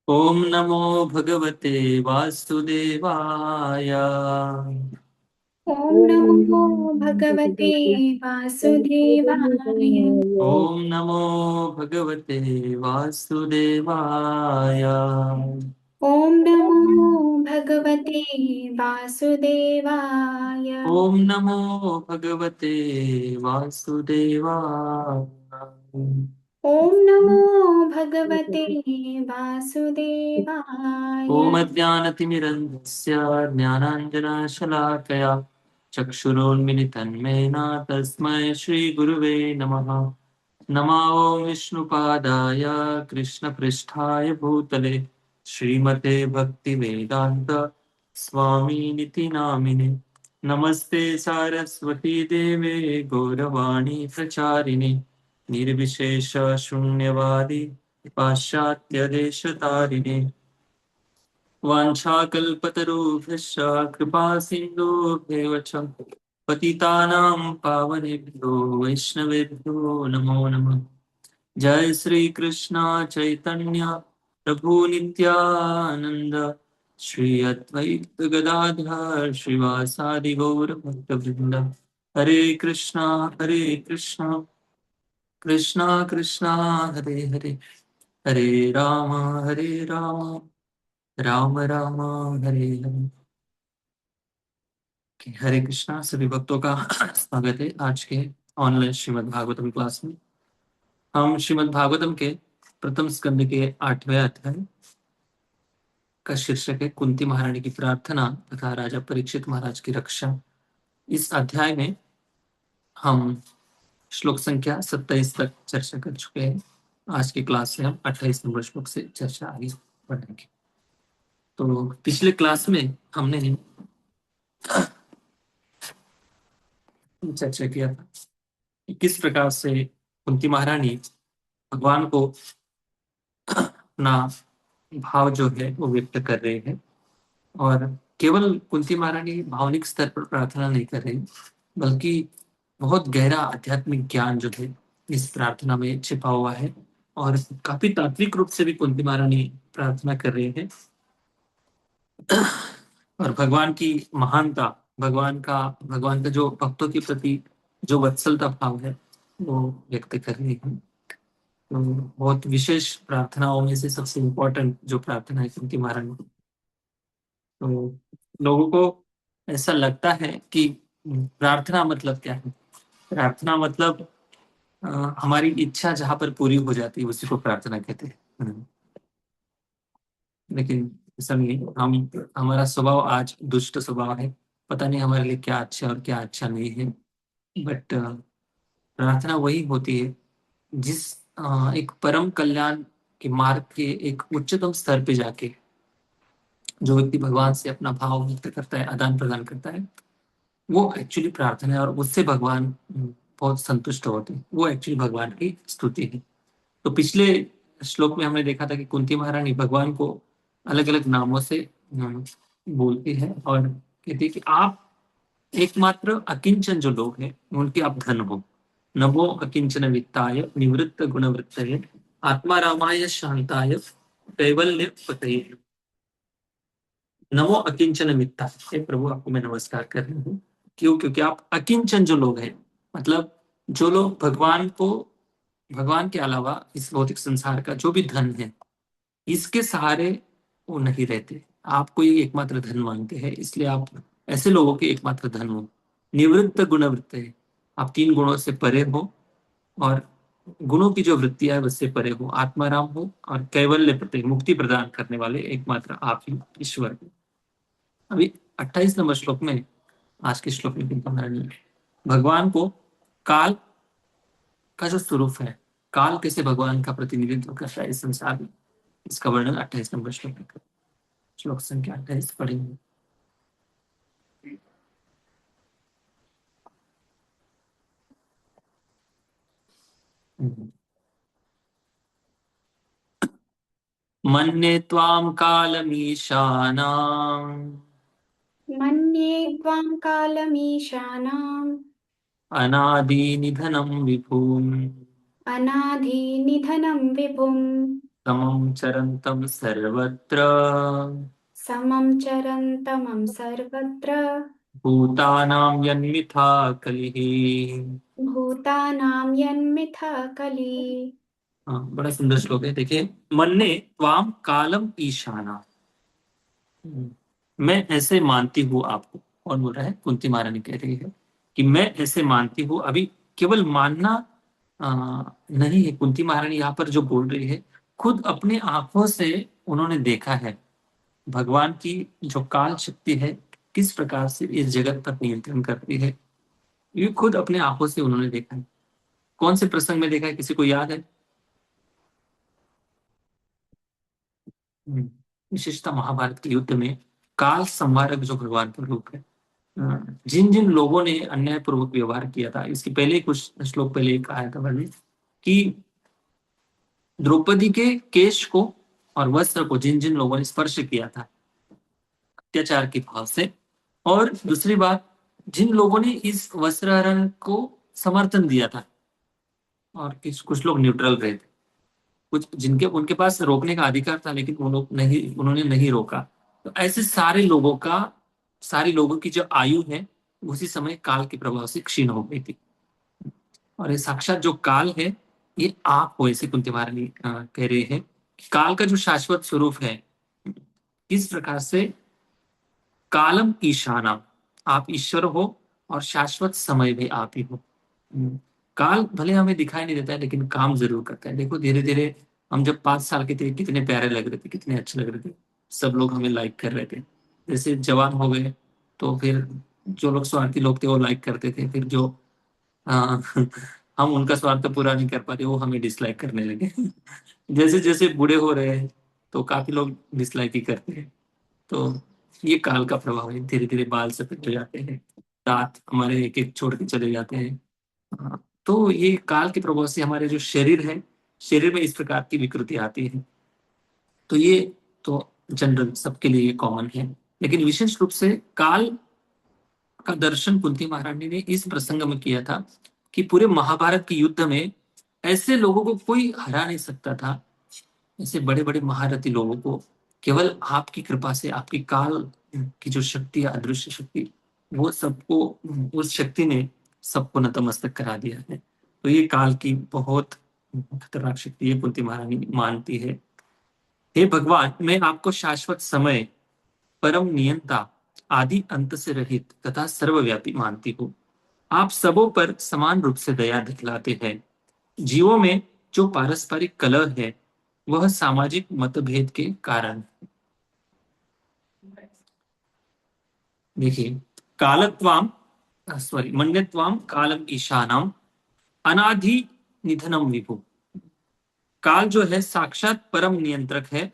ओम नमो भगवते वासुदेवाय। ॐ नमो भगवते वासुदेवाय। ओम नमो भगवते वासुदेवाय। ॐ नमो भगवते वासुदेवाय। ओम नमो भगवते वासुदेवाय। ॐ नमो भगवते वासुदेवाय। ओम अज्ञानतिमिरन्धस्य ज्ञानाञ्जनशलाकया चक्षुरोन्मिलितं येन तस्मै श्रीगुरुवे नमः। नमो विष्णुपादाय कृष्णपृष्ठाय भूतले श्रीमते भक्तिवेदान्त स्वामिनिति नामिने। नमस्ते सारस्वती देवे गौरवाणी प्रचारिणे निर्विशेष शून्यवादी पाश्चात्यदेशतारिणे वाञ्छाकल्पतरुभ्यश्च कृपा सिन्धुभ्येव च पतितानां पावनेभ्यो वैष्णवेभ्यो नमो नमः। जय श्री कृष्ण चैतन्य प्रभु नित्यानंद श्री अद्वैत गदाधर श्रीवासादि गौर भक्तवृंद। हरे कृष्णा कृष्णा कृष्णा हरे हरे, हरे राम राम राम हरे हरे। हरे कृष्णा सभी भक्तों का स्वागत है आज के ऑनलाइन श्रीमद् भागवतम क्लास में। हम श्रीमद् भागवतम के प्रथम स्कंद के 8वें अध्याय का शीर्षक है कुंती महारानी की प्रार्थना तथा राजा परीक्षित महाराज की रक्षा। इस अध्याय में हम श्लोक संख्या 27 तक चर्चा कर चुके हैं। आज की क्लास से हम 28 नंबर श्लोक से चर्चा आगे बढ़ेंगे। तो पिछले क्लास में हमने चर्चा किया था कि किस प्रकार से कुंती महारानी भगवान को अपना भाव जो है वो व्यक्त कर रहे हैं। और केवल कुंती महारानी भावनिक स्तर पर प्रार्थना नहीं कर रही, बल्कि बहुत गहरा आध्यात्मिक ज्ञान जो है इस प्रार्थना में छिपा हुआ है। और काफी तात्विक रूप से भी कुंती महारानी प्रार्थना कर रहे हैं और भगवान की महानता, भगवान का जो भक्तों के प्रति जो वत्सलता भाव है वो व्यक्त कर रही है। तो बहुत विशेष प्रार्थनाओं में से सबसे इम्पोर्टेंट जो प्रार्थना है कुंती महारानी। तो लोगों को ऐसा लगता है कि प्रार्थना मतलब क्या है। प्रार्थना मतलब अ, हमारी इच्छा जहां पर पूरी हो जाती है उसी को प्रार्थना कहते हैं। लेकिन ऐसा नहीं है। हमारा स्वभाव आज दुष्ट स्वभाव है। पता नहीं हमारे लिए क्या अच्छा और क्या अच्छा नहीं है। बट प्रार्थना वही होती है जिस एक परम कल्याण के मार्ग के एक उच्चतम स्तर पे जाके जो व्यक्ति भगवान से अपना भाव व्यक्त करता है, आदान प्रदान करता है, वो एक्चुअली प्रार्थना है। और उससे भगवान बहुत संतुष्ट होते हैं। वो एक्चुअली भगवान की स्तुति है। तो पिछले श्लोक में हमने देखा था कि कुंती महारानी भगवान को अलग अलग नामों से बोलती है और कहती है कि आप एकमात्र अकिंचन जो लोग हैं उनके आप धन हो। नमो अकिंचन वित्ताय निवृत्त गुणवृत्तये आत्मा रामाय शांताय कैवल्य पतये। नमो अकिंचन वित्ता, हे प्रभु आपको मैं नमस्कार कर रही हूँ। क्यों? क्योंकि आप अकिंचन जो लोग हैं, मतलब जो लोग भगवान के अलावा इस भौतिक संसार का जो भी धन है इसके सहारे वो नहीं रहते, आपको ये एकमात्र धन मानते हैं, इसलिए आप ऐसे लोगों के एकमात्र धन हो। निवृत्त गुणवृत्त है, आप 3 गुणों से परे हो और गुणों की जो वृत्तियां है उससे परे हो, आत्माराम हो और कैवल्य प्रत्यय मुक्ति प्रदान करने वाले एकमात्र आप ही ईश्वर हो। अभी 28 नंबर श्लोक में, आज के श्लोक में भगवान को काल का जो स्वरूप है, काल कैसे भगवान का प्रतिनिधित्व करता है इस संसार में, इसका वर्णन 28 नंबर श्लोक में। श्लोक संख्या 28 पढ़ेंगे। मन्ये त्वां कालमीशानाम् मन्ये त्वां कालमीशानाम् अनादिनिधनं विभुम् अनाधिनिधनं विभुम् समं चरन्तं सर्वत्र समं चरन्तमं सर्वत्र भूतानां यन्मिथा कलिः। भूतानां यन्मिथा कली। हाँ, बड़ा सुंदर श्लोक है, देखिए। मन्ये त्वाम कालम ईशाना। मैं ऐसे मानती हूँ आपको। कौन बोल रहा है? कुंती महारानी कह रही है कि मैं ऐसे मानती हूँ। अभी केवल मानना नहीं है, कुंती महारानी यहाँ पर जो बोल रही है, खुद अपने आंखों से उन्होंने देखा है भगवान की जो काल शक्ति है किस प्रकार से इस जगत पर नियंत्रण करती है। ये खुद अपने आंखों से उन्होंने देखा है। कौन से प्रसंग में देखा है, किसी को याद है? हम्म, विशेषतः महाभारत के युद्ध में काल संवारक जो भगवान का रूप है, जिन जिन लोगों ने अन्यायपूर्वक व्यवहार किया था, इसके पहले कुछ श्लोक पहले एक आया था वर्णित कि द्रौपदी के केश को और वस्त्र को जिन जिन लोगों ने स्पर्श किया था अत्याचार के भाव से, और दूसरी बात, जिन लोगों ने इस वस्त्रहरण को समर्थन दिया था और कुछ लोग न्यूट्रल रहे थे, कुछ जिनके उनके पास रोकने का अधिकार था लेकिन वो लोग नहीं, उन्होंने नहीं रोका। तो ऐसे सारे लोगों की जो आयु है उसी समय काल के प्रभाव से क्षीण हो गई थी। और ये साक्षात जो काल है, ये आप हो, ऐसे कुंती महारानी कह रहे हैं कि काल का जो शाश्वत स्वरूप है, किस प्रकार से कालम ईशाना, आप ईश्वर हो और शाश्वत समय भी आप ही हो। काल भले हमें दिखाई नहीं देता है लेकिन काम जरूर करता है। देखो धीरे धीरे हम जब 5 साल के थे कितने प्यारे लग रहे थे, कितने अच्छे लग रहे थे, सब लोग हमें लाइक कर रहे थे। जैसे जवान हो गए तो फिर जो लोग स्वार्थी लोग थे वो लाइक करते थे, फिर जो हाँ हम उनका स्वार्थ पूरा नहीं कर पाते वो हमें डिसलाइक करने लगे। जैसे जैसे बूढ़े हो रहे हैं तो काफी लोग डिसलाइक ही करते हैं। तो ये काल का प्रभाव है, धीरे धीरे बाल सफेद हो जाते हैं, दांत हमारे एक एक छोड़ के चले जाते हैं। तो ये काल के प्रभाव से हमारे जो शरीर है, शरीर में इस प्रकार की विकृति आती है। तो ये तो जनरल सबके लिए ये कॉमन है, लेकिन विशेष रूप से काल का दर्शन कुंती महारानी ने इस प्रसंग में किया था कि पूरे महाभारत के युद्ध में ऐसे लोगों को कोई हरा नहीं सकता था, ऐसे बड़े बड़े महारथी लोगों को केवल आपकी कृपा से, आपकी काल की जो शक्ति है, अदृश्य शक्ति, वो सबको, उस शक्ति ने सबको नतमस्तक करा दिया है। तो ये काल की बहुत खतरनाक शक्ति है, कुंती महारानी मानती है। हे भगवान, मैं आपको शाश्वत समय, परम नियंता, आदि अंत से रहित तथा सर्वव्यापी मानती हूँ। आप सबों पर समान रूप से दया दिखलाते हैं। जीवों में जो पारस्परिक कलह है वह सामाजिक मतभेद के कारण। देखिए, कालत्वाम मन्यत्वाम कालम ईशानाम अनाधि निधनम विभु। काल जो है साक्षात परम नियंत्रक है,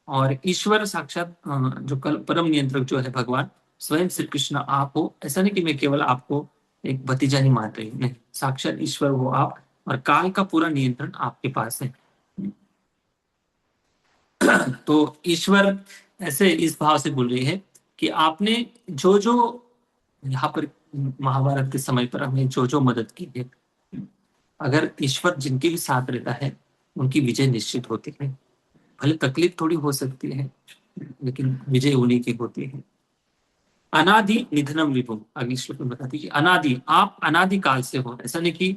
और ईश्वर साक्षात जो कल परम नियंत्रक जो है भगवान स्वयं श्री कृष्ण आप हो। ऐसा नहीं कि मैं केवल आपको एक भतीजा ही मान रही हूँ, नहीं, साक्षात ईश्वर हो आप, और काल का पूरा नियंत्रण आपके पास है। तो ईश्वर ऐसे इस भाव से बोल रही है कि आपने जो जो यहाँ पर महाभारत के समय पर हमें जो जो मदद की है, अगर ईश्वर जिनके भी साथ रहता है उनकी विजय निश्चित होती है। भले तकलीफ थोड़ी हो सकती है लेकिन विजय उन्हीं की होती है। अनादि निधनम विभुम, अगली श्लोक में बताती है कि अनादि, आप अनादि काल से हो। ऐसा नहीं कि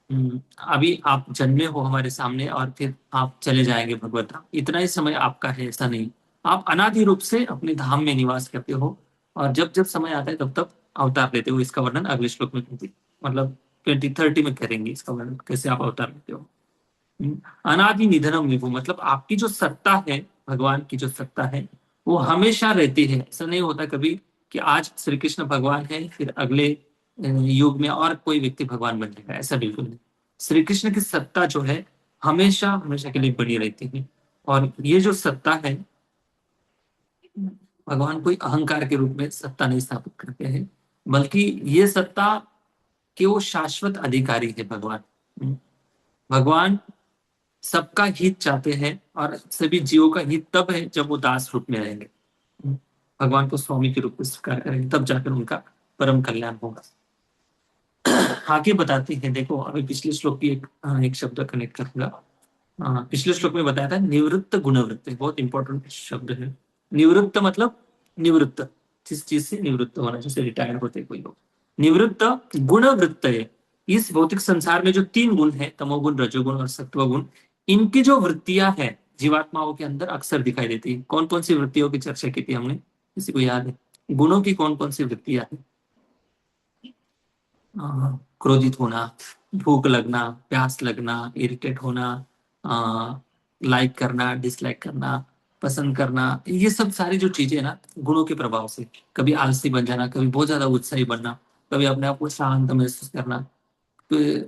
अभी आप जन्मे हो हमारे सामने और फिर आप चले जाएंगे भगवत धाम, इतना ही समय आपका है, ऐसा नहीं। आप अनादि रूप से अपने धाम में निवास करते हो, और जब जब समय आता है तब तब अवतार लेते हो। इसका वर्णन अगले श्लोक में करती, मतलब 2030 में करेंगे इसका वर्णन, कैसे आप अवतार लेते हो। अनादि निधनम विभु, मतलब आपकी जो सत्ता है, भगवान की जो सत्ता है वो हमेशा रहती है। ऐसा नहीं होता कभी कि आज श्री कृष्ण भगवान है फिर अगले युग में और कोई व्यक्ति भगवान बन जाएगा, ऐसा बिल्कुल नहीं। श्री कृष्ण की सत्ता जो है हमेशा हमेशा के लिए बनी रहती है। और ये जो सत्ता है, भगवान कोई अहंकार के रूप में सत्ता नहीं स्थापित करते हैं, बल्कि ये सत्ता के वो शाश्वत अधिकारी है भगवान। भगवान सबका हित चाहते हैं, और सभी जीवों का हित तब है जब वो दास रूप में रहेंगे, भगवान को स्वामी के रूप में स्वीकार करेंगे, तब जाकर उनका परम कल्याण होगा। आगे बताते हैं, देखो अभी पिछले श्लोक की एक शब्द कनेक्ट करूंगा। पिछले श्लोक में बताया था निवृत्त गुणवृत्त, बहुत इंपॉर्टेंट शब्द है। निवृत्त मतलब निवृत्त, जिस चीज से निवृत्त होना, जैसे रिटायर्ड होते कोई लोग। निवृत्त गुणवृत्त है। इस भौतिक संसार में जो तीन गुण है, तमोगुण, रजोगुण और सत्वगुण, इनकी जो वृत्तियां हैं जीवात्माओं के अंदर अक्सर दिखाई देती है। कौन कौन सी वृत्तियों की चर्चा की थी हमने, किसी को याद है? गुणों की कौन कौन सी वृत्तियां हैं? क्रोधित होना, भूख लगना, प्यास लगना, इरिटेट होना, लाइक करना, डिसलाइक करना, पसंद करना, ये सब सारी जो चीजें है ना, गुणों के प्रभाव से। कभी आलसी बन जाना, कभी बहुत ज्यादा उत्साही बनना, कभी अपने आप को शांत महसूस करना। तो,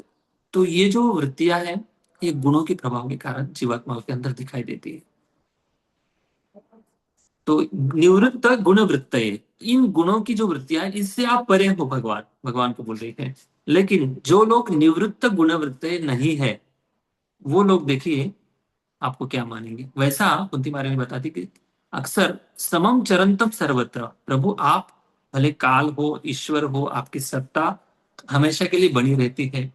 तो ये जो वृत्तियां हैं, ये गुणों के प्रभाव के कारण जीवात्माओं के अंदर दिखाई देती है। तो निवृत्त गुण वृत्त, इन गुणों की जो वृत्तियां हैं, इससे आप परे हो, भगवान भगवान को बोल रहे हैं। लेकिन जो लोग निवृत्त गुण वृत्त नहीं है, वो लोग देखिए आपको क्या मानेंगे। वैसा कुंती महारानी बताती कि अक्सर समम चरंतम सर्वत्र, प्रभु आप भले काल हो, ईश्वर हो, आपकी सत्ता हमेशा के लिए बनी रहती है,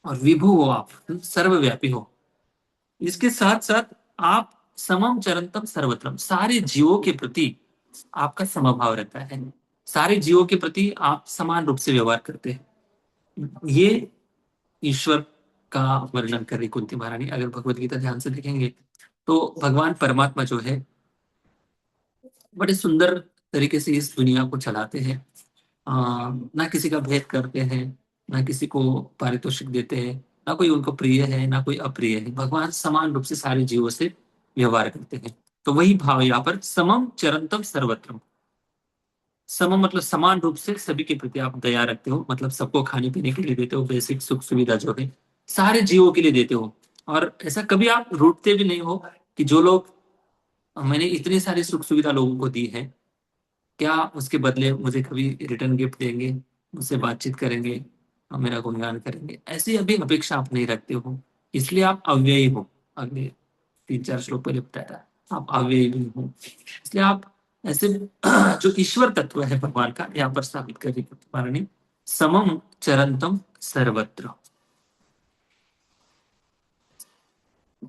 और विभु हो, आप सर्वव्यापी हो। इसके साथ साथ आप समम चरंतम सर्वत्रम, सारे जीवों के प्रति आपका समभाव रहता है। सारे जीवों के प्रति आप समान रूप से व्यवहार करते हैं। ये ईश्वर का वर्णन कर रही कुंती महारानी। अगर भगवत गीता ध्यान से देखेंगे तो भगवान परमात्मा जो है, बड़े सुंदर तरीके से इस दुनिया को चलाते हैं। ना किसी का भेद करते हैं, ना किसी को पारितोषिक देते हैं, ना कोई उनको प्रिय है ना कोई अप्रिय है। भगवान समान रूप से सारे जीवों से व्यवहार करते हैं। तो वही भाव यहाँ पर, समम चरंतम सर्वत्रम। सम मतलब समान रूप से सभी के प्रति आप दया रखते हो, मतलब सबको खाने पीने के लिए देते हो, बेसिक सुख सुविधा जो है सारे जीवों के लिए देते हो। और ऐसा कभी आप रूठते भी नहीं हो कि जो लोग, मैंने इतनी सारी सुख सुविधा लोगों को दी है, क्या उसके बदले मुझे कभी रिटर्न गिफ्ट देंगे, मुझसे बातचीत करेंगे और मेरा गुणगान करेंगे, ऐसी अभी अपेक्षा आप नहीं रखते हो। इसलिए आप अव्ययी हो। अगले 3-4 श्लोक पहले बताया था, आप अव्ययी भी हो। इसलिए आप ऐसे जो ईश्वर तत्व है भगवान का, यहाँ पर स्थापित कर रही है समम चरंतम सर्वत्र,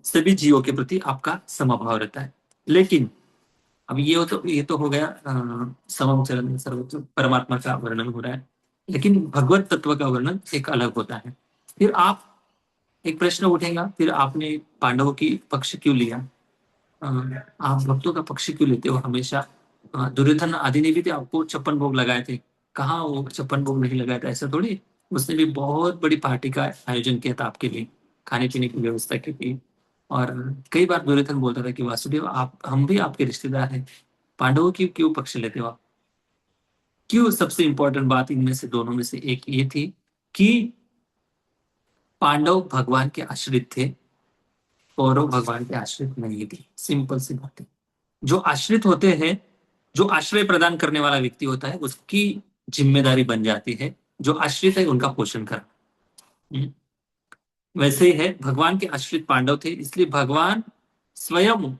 सभी जीवों के प्रति आपका समभाव रहता है। लेकिन अब ये तो हो गया समम चरण सर्वोच्च परमात्मा का वर्णन हो रहा है। लेकिन भगवत तत्व का वर्णन एक अलग होता है। फिर आप, एक प्रश्न उठेगा, फिर आपने पांडवों की पक्ष क्यों लिया? अ, आप भक्तों का पक्ष क्यों लेते हो हमेशा? दुर्योधन आदि ने भी तो आपको 56 भोग लगाए थे, कहाँ वो 56 भोग नहीं लगाया था? ऐसा थोड़ी। उसने भी बहुत बड़ी पार्टी का आयोजन किया था आपके लिए, खाने पीने की व्यवस्था की थी। और कई बार दुर्योधन बोलता था कि वासुदेव, आप, हम भी आपके रिश्तेदार हैं, पांडवों की क्यों पक्ष लेते हो आप? क्यों? सबसे इंपॉर्टेंट बात इनमें से दोनों में से एक ये थी कि पांडव भगवान के आश्रित थे, कौरव भगवान के आश्रित नहीं थे। सिंपल सी बात है। जो आश्रित होते हैं, जो आश्रय प्रदान करने वाला व्यक्ति होता है, उसकी जिम्मेदारी बन जाती है जो आश्रित है उनका पोषण करना। हम्म। वैसे ही है, भगवान के आश्रित पांडव थे, इसलिए भगवान स्वयं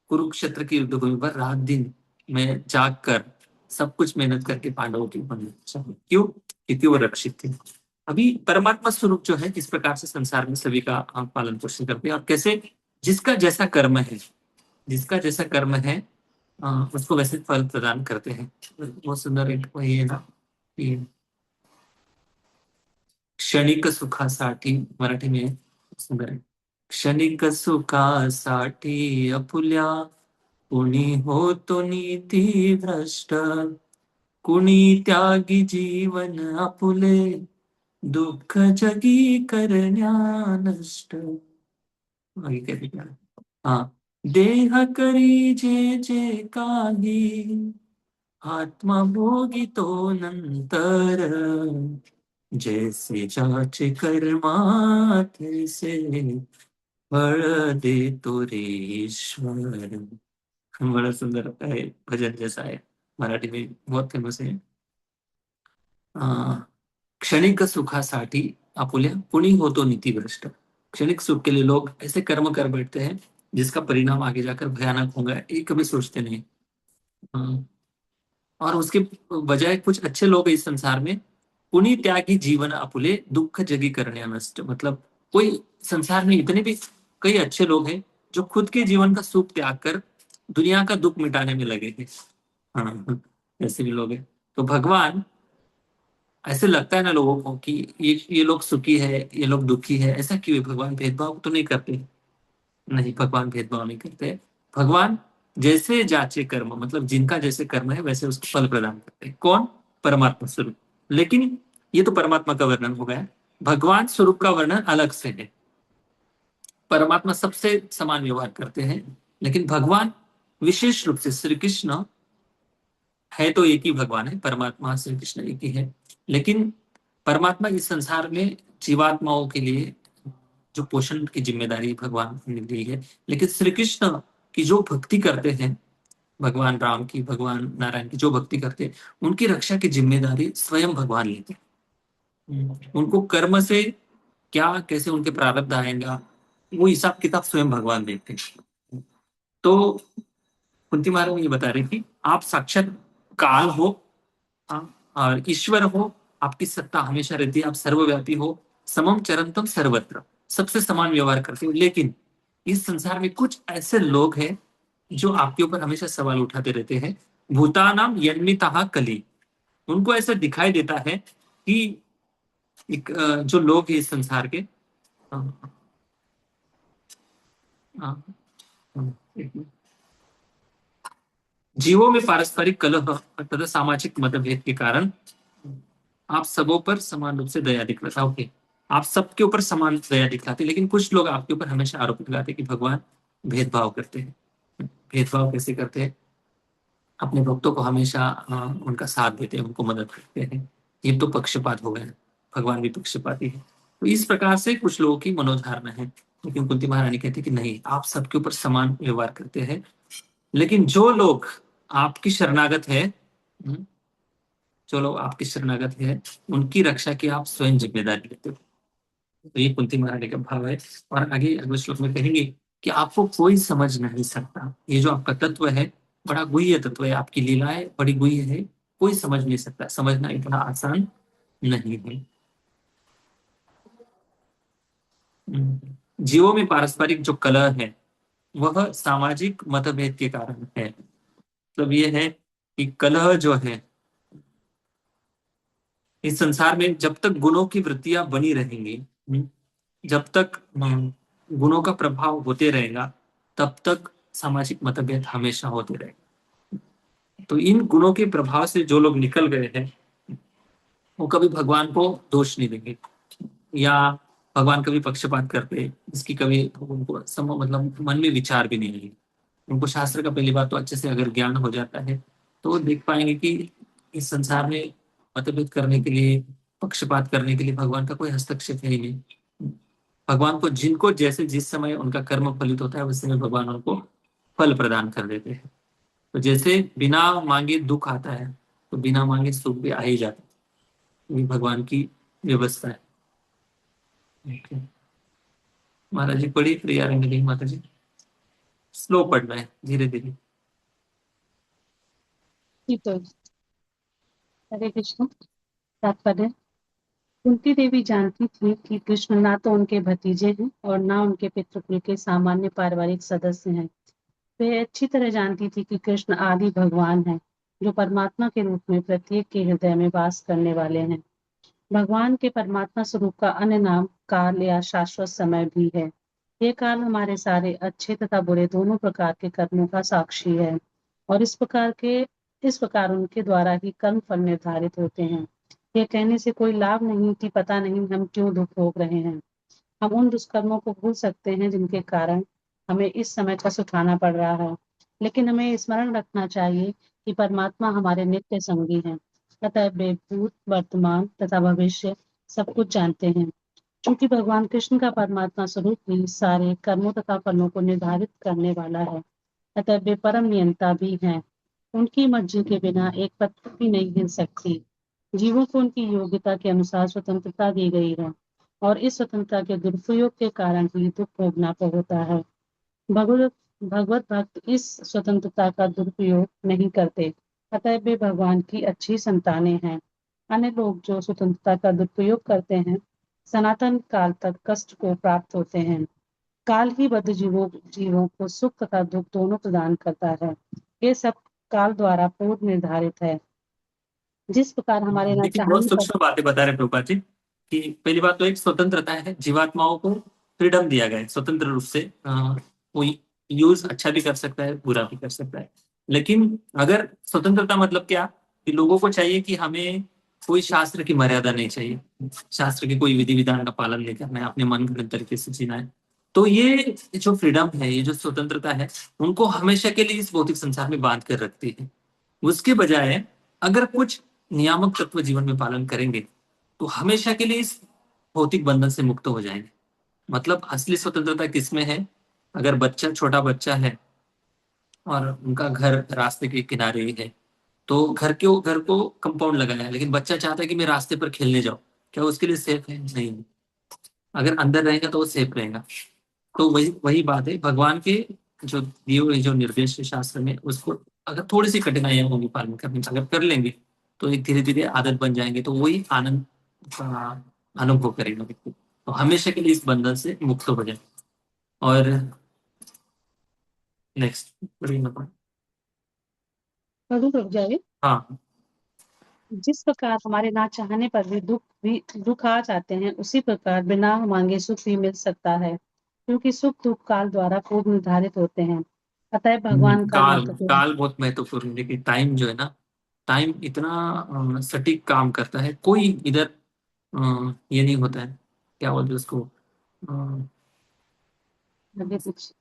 कुरुक्षेत्र की युद्ध भूमि पर रात दिन में जाग कर सब कुछ मेहनत करके पांडवों की रक्षा की। क्यों? क्योंकि वो रक्षित थे। अभी परमात्मा स्वरूप जो है, इस प्रकार से संसार में सभी का पालन पोषण करते हैं। और कैसे? जिसका जैसा कर्म है, जिसका जैसा कर्म है, उसको वैसे फल प्रदान करते हैं। बहुत सुंदर एक वही है ना कि क्षणिक सुखासाठी, मराठी में सुंदर है। क्षणिक सुखासाठी अपुल्या, कुणी होतो नीती भ्रष्ट, कुणी त्यागी जीवन आपुले, दुःख जगी करण्या नष्ट। आगे क्या लिखा है? हाँ, देह करी जे जे काही, आत्मा भोगी तो नंतर, जैसे जाचे कर्मा तैसे, फळ देतो रे ईश्वर। बड़ा सुंदर है, भजन जैसा है, मराठी में बहुत फेमस है। अं, क्षणिक सुखासाठी आपुल्या, कुणी होतो नीतिभ्रष्ट। क्षणिक सुख के लिए लोग ऐसे कर्म कर बैठते हैं जिसका परिणाम आगे जाकर भयानक होगा, ये कभी सोचते नहीं। और उसके बजाय कुछ अच्छे लोग हैं इस संसार में, पुनि त्यागी जीवन आपुले, दुख जगी करणे नष्ट। मतलब कोई संसार में इतने भी कई अच्छे लोग हैं जो खुद के जीवन का सुख त्याग कर दुनिया का दुख मिटाने में लगे हैं। हाँ, ऐसे भी लोग हैं। तो भगवान, ऐसे लगता है ना लोगों को कि ये लोग सुखी है, ये लोग दुखी है, ऐसा क्यों है? भगवान भेदभाव तो नहीं करते? नहीं, भगवान भेदभाव नहीं करते। भगवान जैसे जाचे कर्म, मतलब जिनका जैसे कर्म है वैसे उसको फल प्रदान करते हैं। कौन? परमात्मा स्वरूप। लेकिन ये तो परमात्मा का वर्णन हो गया। भगवान स्वरूप का वर्णन अलग से है। परमात्मा सबसे समान व्यवहार करते हैं, लेकिन भगवान विशेष रूप से श्री कृष्ण है तो एक ही भगवान है, परमात्मा श्री कृष्ण एक ही है। लेकिन परमात्मा इस संसार में जीवात्माओं के लिए जो पोषण की जिम्मेदारी भगवान ने दी है, लेकिन श्री कृष्ण की जो भक्ति करते हैं, भगवान राम की, भगवान नारायण की जो भक्ति करते हैं, उनकी रक्षा की जिम्मेदारी स्वयं भगवान लेते हैं। उनको कर्म से क्या, कैसे उनके प्रारब्ध आएगा, वो हिसाब किताब स्वयं भगवान देखते हैं। तो कुंती महारानी ये बता रही थी, आप साक्षात काल हो, हाँ, और ईश्वर हो, आपकी सत्ता हमेशा रहती है, आप सर्वव्यापी हो, समम चरंतम सर्वत्र, सबसे समान व्यवहार करते हो। लेकिन इस संसार में कुछ ऐसे लोग हैं जो आपके ऊपर हमेशा सवाल उठाते रहते हैं। भूतानाम यन्मितः कली, उनको ऐसा दिखाई देता है कि जो लोग हैं इस संसार के, अ, अ, एक मिनट। जीवों में पारस्परिक कलह तथा सामाजिक मतभेद के कारण आप सबों पर समान रूप से दया दिखलाता। ओके, आप सबके ऊपर समान दया दिखलाते, लेकिन कुछ लोग आपके ऊपर हमेशा आरोप लगाते कि भगवान भेदभाव करते हैं। भेदभाव कैसे करते हैं? अपने भक्तों को हमेशा उनका साथ देते हैं, उनको मदद करते हैं। ये तो पक्षपात हो गया, भगवान भी पक्षपाती है। तो इस प्रकार से कुछ लोगों की मनोधारणा है। लेकिन कुंती महारानी कहती कि नहीं, आप सबके ऊपर समान व्यवहार करते हैं। लेकिन जो लोग आपकी शरणागत है, जो लोग आपकी शरणागत है, उनकी रक्षा की आप स्वयं जिम्मेदारी लेते हो। तो ये कुंती महारानी का भाव है। और आगे अगले श्लोक में कहेंगे कि आपको कोई समझ नहीं सकता, ये जो आपका तत्व है बड़ा गुह्य तत्व है, आपकी लीलाएं बड़ी गुह्य है, कोई समझ नहीं सकता, समझना इतना आसान नहीं है। जीवों में पारस्परिक जो कलह है वह सामाजिक मतभेद के कारण है। मतलब ये है कि कलह जो है इस संसार में जब तक गुणों की वृत्तियां बनी रहेंगी, जब तक गुणों का प्रभाव होते रहेगा, तब तक सामाजिक मतभेद हमेशा होते रहेंगे। तो इन गुणों के प्रभाव से जो लोग निकल गए हैं वो कभी भगवान को दोष नहीं देंगे, या भगवान कभी पक्षपात करते इसकी कभी उनको मतलब मन में विचार भी नहीं आएगी। उनको शास्त्र का पहली बात तो अच्छे से अगर ज्ञान हो जाता है तो वो देख पाएंगे कि इस संसार में मतभेद करने के लिए, पक्षपात करने के लिए भगवान का कोई हस्तक्षेप है ही नहीं। भगवान को जिनको जैसे जिस समय उनका कर्म फलित होता है उस समय भगवान उनको फल प्रदान कर देते हैं। तो जैसे बिना मांगे दुख आता है तो बिना मांगे सुख भी आ ही जाता है। ये भगवान की व्यवस्था है। Okay. महाराज जी पढ़ी प्रिया रंग माता जी, स्लो पढ़ना है, धीरे धीरे। ठीक है। हरे कृष्ण। तात्पर्य। कुंती देवी जानती थी कि कृष्ण ना तो उनके भतीजे हैं और ना उनके पितृकुल के सामान्य पारिवारिक सदस्य हैं। वह अच्छी तरह जानती थी कि कृष्ण आदि भगवान हैं, जो परमात्मा के रूप में प्रत्येक के हृदय में वास करने वाले हैं। भगवान के परमात्मा स्वरूप का अन्य नाम काल या शाश्वत समय भी है। ये काल हमारे सारे अच्छे तथा बुरे दोनों प्रकार के कर्मों का साक्षी है और इस प्रकार उनके द्वारा ही कर्म फल निर्धारित होते हैं। ये कहने से कोई लाभ नहीं कि पता नहीं हम क्यों दुख भोग रहे हैं। हम उन दुष्कर्मों को भूल सकते हैं जिनके कारण हमें इस समय कष्ट उठाना पड़ रहा है, लेकिन हमें स्मरण रखना चाहिए कि परमात्मा हमारे नित्य संगी हैं, अतः वे भूत, वर्तमान तथा भविष्य सब कुछ जानते हैं। चूंकि भगवान कृष्ण का परमात्मा स्वरूप ही सारे कर्मों तथा फलों को निर्धारित करने वाला है, अतः वे परम नियंता भी हैं। उनकी मर्जी के बिना एक पत्थर भी नहीं हिल सकती। जीवों को उनकी योग्यता के अनुसार स्वतंत्रता दी गई है और इस स्वतंत्रता के दुरुपयोग के कारण ही दुख भोगना होता है। भगवत भगवत भक्त इस स्वतंत्रता का दुरुपयोग नहीं करते, अतः वे भगवान की अच्छी संतानें हैं। अन्य लोग जो स्वतंत्रता का दुरुपयोग करते हैं, सनातन काल तक कष्ट को प्राप्त होते हैं। काल ही बद्ध जीवों को सुख तथा दुख दोनों प्रदान करता है। ये सब काल द्वारा पूर्व निर्धारित है। जिस प्रकार हमारे न देखिए, बहुत चाहने पर सूक्ष्म बातें बता रहे प्रभुपाद जी कि पहली बात तो एक स्वतंत्रता है, जीवात्माओं को फ्रीडम दिया गया है स्वतंत्र रूप से, कोई यूज अच्छा भी कर सकता है, बुरा भी कर सकता है। लेकिन अगर स्वतंत्रता मतलब क्या, कि लोगों को चाहिए कि हमें कोई शास्त्र की मर्यादा नहीं चाहिए, शास्त्र के कोई विधि विधान का पालन नहीं करना है, अपने मन गढ़ंत तरीके से जीना है। तो ये जो फ्रीडम है, ये जो स्वतंत्रता है, उनको हमेशा के लिए इस भौतिक संसार में बांध कर रखती है। उसके बजाय अगर कुछ नियामक तत्व जीवन में पालन करेंगे तो हमेशा के लिए इस भौतिक बंधन से मुक्त हो जाएंगे। मतलब असली स्वतंत्रता किसमें है, अगर बच्चा, छोटा बच्चा है और उनका घर रास्ते के किनारे ही है, तो घर को कंपाउंड लगाया है, लेकिन बच्चा चाहता है कि मैं रास्ते पर खेलने जाऊं, क्या उसके लिए सेफ है? नहीं। अगर अंदर रहेगा तो वो सेफ रहेगा। तो वही वही बात है, भगवान के जो दिए हुए जो निर्देश है शास्त्र में, उसको अगर थोड़ी सी कठिनाइयां होंगी पालन करने में, अगर कर लेंगे तो एक धीरे धीरे आदत बन जाएंगे, तो वही आनंद का अनुभव करेगा व्यक्ति, तो हमेशा के लिए इस बंधन से मुक्त हो जाए। और नेक्स्ट, पढ़ूं रुक जाए। हाँ, जिस प्रकार हमारे ना चाहने पर भी दुख आ जाते हैं, उसी प्रकार बिना मांगे सुख भी मिल सकता है, क्योंकि सुख दुख काल द्वारा पूर्व निर्धारित होते हैं। अतः भगवान का काल महत्वपूर्ण काल बहुत महत्वपूर्ण है। देखिए, टाइम जो है ना, टाइम इतना सटीक काम करता है, कोई इधर ये नहीं होता है, क्या बोलते हैं उसको, आगे कुछ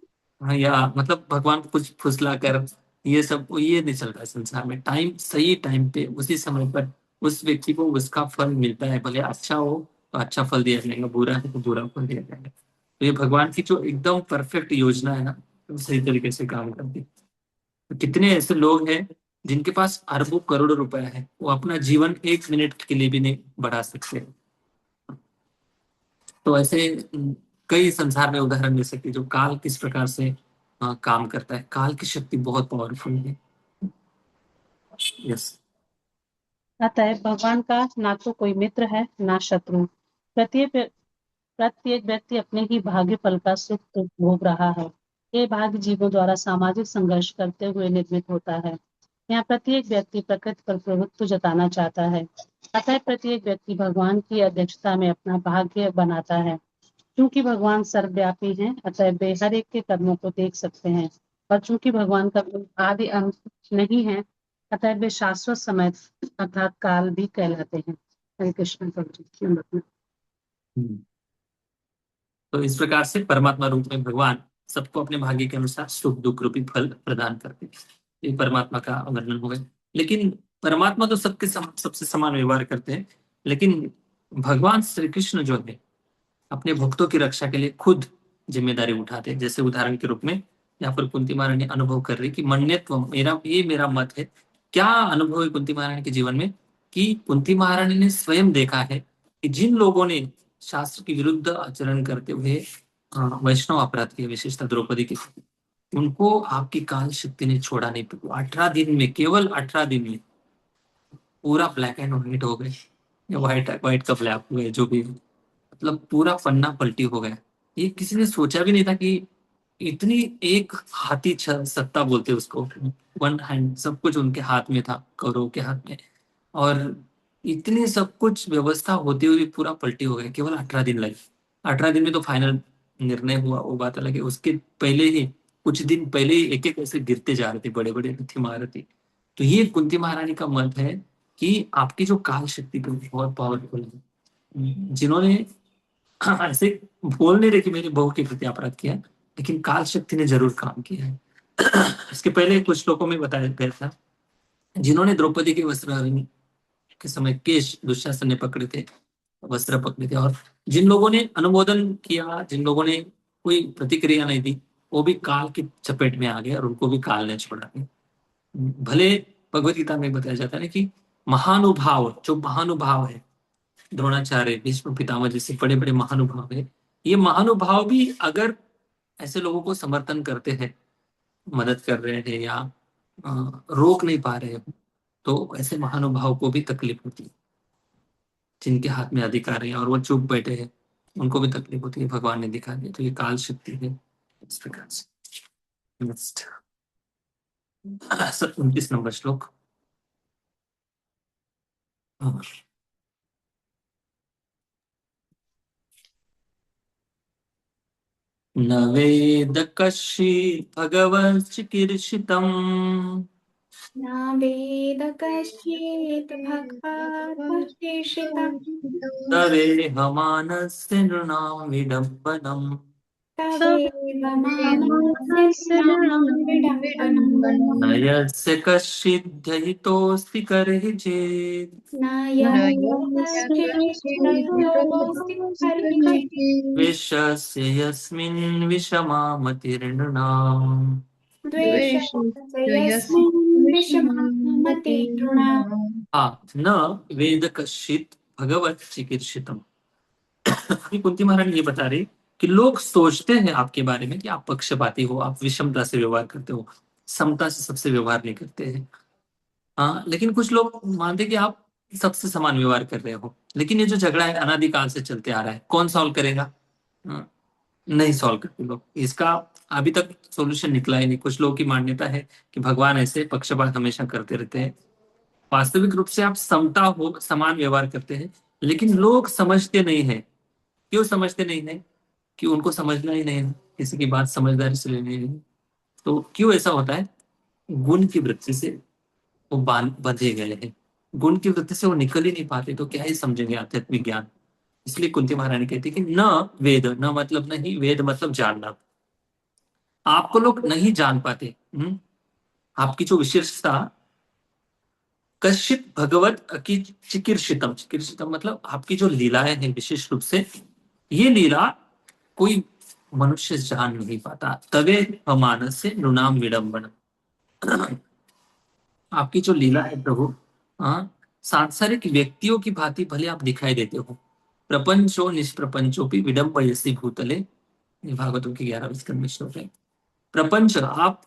हाँ, या मतलब भगवान को कुछ फुसला कर ये सब ये नहीं चल रहा है संसार में। टाइम, सही टाइम पे उसी समय पर उस व्यक्ति को उसका फल मिलता है, भले अच्छा हो तो अच्छा फल दिया जाएगा, बुरा है तो बुरा फल दिया जाएगा। तो ये भगवान की जो एकदम परफेक्ट योजना है ना, वो सही तरीके से काम करती है। तो कितने ऐसे लोग हैं जिनके पास अरबों करोड़ों रुपए है, वो अपना जीवन एक मिनट के लिए भी नहीं बढ़ा सकते। तो ऐसे कई संसार में उदाहरण दे सकते हैं, जो काल किस प्रकार से काम करता है। काल की शक्ति बहुत पावरफुल है। यस। अतः भगवान का ना तो कोई मित्र है ना शत्रु। प्रत्येक व्यक्ति अपने ही भाग्य फल का सुख दुख भोग रहा है। ये भाग्य जीवों द्वारा सामाजिक संघर्ष करते हुए निर्मित होता है। यहाँ प्रत्येक व्यक्ति प्रकृति पर प्रभुत्व जताना चाहता है। अतः प्रत्येक व्यक्ति भगवान की अध्यक्षता में अपना भाग्य बनाता है। क्योंकि भगवान सर्वव्यापी हैं, अतः वे हर एक के कर्मों को देख सकते हैं। और चूंकि भगवान का कोई आदि अंत नहीं है, अतः वे शाश्वत समय अर्थात काल भी कहलाते हैं। हरे कृष्ण प्रभु जी। तो इस प्रकार से परमात्मा रूप में भगवान सबको अपने भाग्य के अनुसार सुख दुख रूपी फल प्रदान करते हैं। ये परमात्मा का वर्णन हो गया। लेकिन परमात्मा तो सबसे समान व्यवहार करते हैं, लेकिन भगवान श्री कृष्ण जो है अपने भक्तों की रक्षा के लिए खुद जिम्मेदारी उठाते हैं। जैसे उदाहरण के रूप में यहाँ पर कुंती महारानी अनुभव कर रही कि मन्यत्व मेरा मत है। क्या अनुभव है कुंती महारानी के जीवन में, कि कुंती महारानी ने स्वयं देखा है कि जिन लोगों ने शास्त्र के विरुद्ध आचरण करते हुए वैष्णव अपराध किए, विशेषतः द्रौपदी के, उनको आपकी काल शक्ति ने छोड़ा नहीं। 18 दिन में, केवल 18 दिन में पूरा ब्लैक एंड व्हाइट हो गए, या व्हाइट व्हाइट का ब्लैक हो गए, जो भी, मतलब पूरा पन्ना पलटी हो गया। ये किसी ने सोचा भी नहीं था कि इतनी एक हाथी सत्ता बोलते उसको, वन हैंड, सब कुछ उनके हाथ में था, कौरव के हाथ में, और इतनी सब कुछ व्यवस्था होते हुए पूरा पलटी हो गया। केवल 18 दिन लगे। 18 दिन में तो फाइनल निर्णय हुआ, वो बात अलग है। उसके पहले ही, कुछ दिन पहले ही एक एक ऐसे गिरते जा रहे थे बड़े बड़े रथी महारथी। तो ये कुंती महारानी का मत है कि आपकी जो काल शक्ति बहुत पावरफुल है। जिन्होंने ऐसे बोल नहीं रहे कि मेरी बहू के प्रति अपराध किया, लेकिन काल शक्ति ने जरूर काम किया है। इसके पहले कुछ श्लोकों में बताया गया था, जिन्होंने द्रौपदी के वस्त्र हरण के समय केश दुशासन ने पकड़े थे, वस्त्र पकड़े थे, और जिन लोगों ने अनुमोदन किया, जिन लोगों ने कोई प्रतिक्रिया नहीं दी, वो भी काल की चपेट में आ गए और उनको भी काल ने छोड़ा। भले भगवत गीता में बताया जाता है ना कि महानुभाव, जो महानुभाव है, द्रोणाचार्य, भीष्म पितामह जैसे बड़े बड़े महानुभाव है, ये महानुभाव भी अगर ऐसे लोगों को समर्थन करते हैं, मदद कर रहे हैं, या रोक नहीं पा रहे हो, तो ऐसे महानुभाव को भी तकलीफ होती है, जिनके हाथ में अधिकार है और वो चुप बैठे हैं। उनको भी तकलीफ होती है, भगवान ने दिखा दिया। तो ये काल शक्ति है इस प्रकार से। नेक्स्ट 29 नंबर श्लोक। हाँ। न वेद कश्चित् भगवच्चिकीर्षितम् न वेद कश्चित् भगवद्विशेषितम् तवेहमानस्य नृणां विडम्बनम् तवेव मानस्य नृणां विडम्बनम् न यस्य कश्चित् ध्ययितोऽस्ति कर्हि चेत् न यस्य कश्चित् परिचित् विश्वस्य यस्मिन् विषमामतिर्नृणाम्। द्वेषस्य यस्मिन् विषमति तृणा न वेद कश्चित् भगवत चिकीर्षितम्। अभी कुंती महारानी ये बता रही कि लोग सोचते हैं आपके बारे में कि आप पक्षपाती हो, आप विषमता से व्यवहार करते हो, समता से सबसे व्यवहार नहीं करते हैं। हाँ, लेकिन कुछ लोग मानते हैं कि आप सबसे समान व्यवहार कर रहे हो। लेकिन ये जो झगड़ा है अनादिकाल से चलते आ रहा है, कौन सॉल्व करेगा? हाँ, नहीं सॉल्व करते लोग इसका। अभी तक सॉल्यूशन निकला ही नहीं। कुछ लोगों की मान्यता है कि भगवान ऐसे पक्षपात हमेशा करते रहते हैं। वास्तविक रूप से आप समता हो, समान व्यवहार करते हैं, लेकिन लोग समझते नहीं है। क्यों समझते नहीं है? कि उनको समझना ही नहीं है, किसी की बात समझदारी से लेनी नहीं है। तो क्यों ऐसा होता है? गुण की वृत्ति से वो बंधे गए हैं। गुण की वृत्ति से वो निकल ही नहीं पाते, तो क्या ही समझेंगे आध्यात्मिक ज्ञान। इसलिए कुंती महारानी कहती है कि न वेद, न मतलब नहीं, वेद मतलब जानना। आपको लोग नहीं जान पाते। आपकी जो विशेषता, कश्चित भगवत की चिकीर्षितम, चिकीर्षितम मतलब आपकी जो लीलाएं हैं विशेष रूप से, ये लीला कोई मनुष्य जान नहीं पाता। तवे अमानस से नृणाम विडम्बन। आपकी जो लीला है प्रभु, हाँ, सांसारिक व्यक्तियों की भांति भले आप दिखाई देते हो। प्रपंचो निष्प्रपंचोपि विडम्बयसि भूतले, ये भागवतों की 11वें स्कंद में श्लोक है। प्रपंच, आप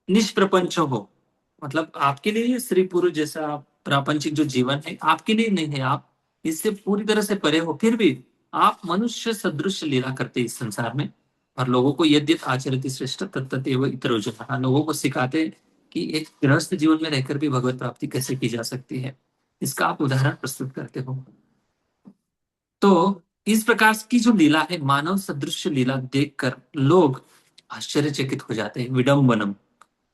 निष्प्रपंच हो, मतलब आपके लिए ये स्त्री पुरुष जैसा प्रापंचिक जो जीवन है आपके लिए नहीं है, आप इससे पूरी तरह से परे हो। फिर भी आप मनुष्य सदृश लीला करते इस संसार में, और लोगों को यद्यत आचरति श्रेष्ठ तत्तदेव इतरो जनाः, लोगों को सिखाते कि एक गृहस्थ जीवन में रहकर भी भगवत प्राप्ति कैसे की जा सकती है। इसका आप उदाहरण प्रस्तुत करते हो। तो इस प्रकार की जो लीला है, मानव सदृश लीला देखकर लोग आश्चर्यचकित हो जाते हैं। विडम्बनम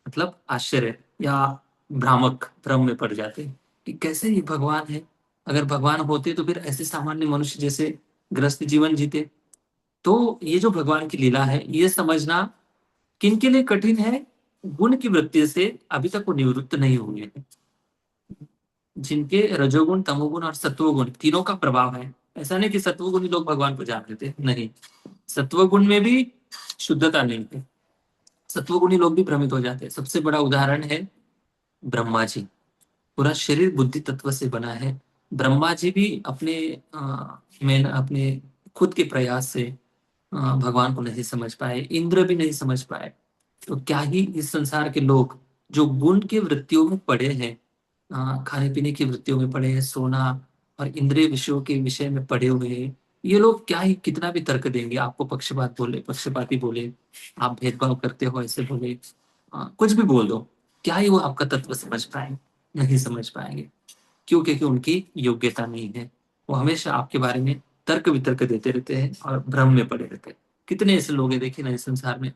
मतलब आश्चर्य या भ्रामक, भ्रम में पड़ जाते हैं कि कैसे ये भगवान है। अगर भगवान होते तो फिर ऐसे सामान्य मनुष्य जैसे गृहस्थ जीवन जीते। तो ये जो भगवान की लीला है, ये समझना किनके लिए कठिन है? गुण की वृत्ति से अभी तक वो निवृत्त नहीं हुए हैं, जिनके रजोगुण, तमोगुण और सत्वगुण तीनों का प्रभाव है। ऐसा नहीं कि सत्वगुण ही लोग भगवान को जान लेते, नहीं, सत्वगुण में भी शुद्धता नहीं है। सत्वगुणी लोग भी भ्रमित हो जाते हैं। सबसे बड़ा उदाहरण है ब्रह्मा जी। पूरा शरीर बुद्धि तत्व से बना है। ब्रह्मा जी भी अपने अपने खुद के प्रयास से भगवान को नहीं समझ पाए, इंद्र भी नहीं समझ पाए। तो क्या ही इस संसार के लोग जो गुण के वृत्तियों में पड़े हैं, खाने पीने की वृत्तियों में पड़े हैं, सोना और इंद्रिय विषयों के विषय में पड़े हुए हैं, ये लोग क्या ही कितना भी तर्क देंगे, आपको पक्षपात बोले, पक्षपाती बोले, आप भेदभाव करते हो ऐसे बोले, कुछ भी बोल दो, क्या ही वो आपका तत्व समझ पाएंगे? नहीं समझ पाएंगे। क्यों? क्योंकि उनकी योग्यता नहीं है। वो हमेशा आपके बारे में तर्क वितर्क देते रहते हैं और भ्रम में पड़े रहते हैं। कितने ऐसे लोग हैं देखिए ना इस संसार में,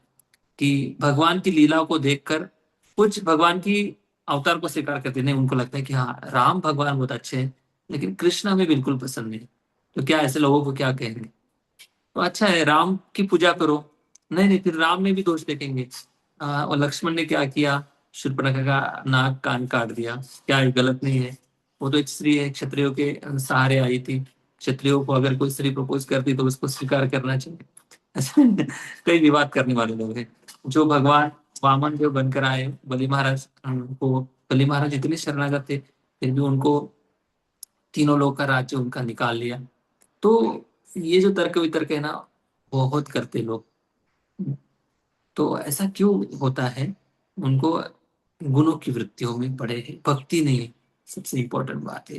कि भगवान की लीला को देखकर कुछ भगवान की अवतार को स्वीकार करते नहीं। उनको लगता है कि हाँ, राम भगवान बहुत अच्छे हैं, लेकिन कृष्ण हमें बिल्कुल पसंद नहीं। तो क्या ऐसे लोगों को क्या कहेंगे? तो अच्छा है, राम की पूजा करो। नहीं नहीं, फिर राम में भी दोष देखेंगे। और लक्ष्मण ने क्या किया? शूर्पणखा का नाक कान काट दिया। क्या ये गलत नहीं है? वो तो एक स्त्री है, क्षत्रियों के सहारे आई थी। क्षत्रियों को अगर कोई स्त्री प्रपोज करती तो उसको स्वीकार करना चाहिए। कई विवाद करने वाले लोग हैं। जो भगवान वामन देव बनकर आए, बलि महाराज को, बलि महाराज इतने शरणागत थे, फिर भी उनको तीनों लोग का राज्य उनका निकाल लिया। तो ये जो तर्क वितर्क है ना, बहुत करते लोग। तो ऐसा क्यों होता है? उनको गुणों की वृत्तियों में पड़े हैं, भक्ति नहीं है। सबसे इंपॉर्टेंट बात है,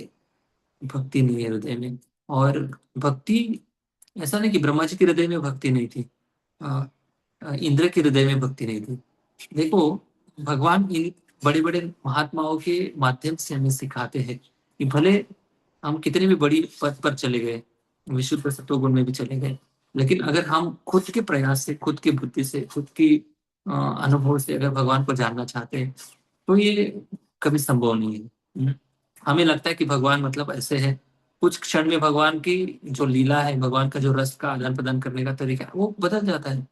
भक्ति नहीं है हृदय में। और भक्ति ऐसा नहीं कि ब्रह्मा जी के हृदय में भक्ति नहीं थी, इंद्र के हृदय में भक्ति नहीं थी। देखो, भगवान इन बड़े बड़े महात्माओं के माध्यम से हमें सिखाते हैं कि भले हम कितने भी बड़ी पद पर चले गए, विशुद्ध सत्वगुण में भी चले गए, लेकिन अगर हम खुद के प्रयास से, खुद की बुद्धि से, खुद की अनुभव से अगर भगवान को जानना चाहते हैं तो ये कभी संभव नहीं है। हमें लगता है कि भगवान मतलब ऐसे है, कुछ क्षण में भगवान की जो लीला है, भगवान का जो रस का आदान प्रदान करने का तरीका है, वो बदल जाता है।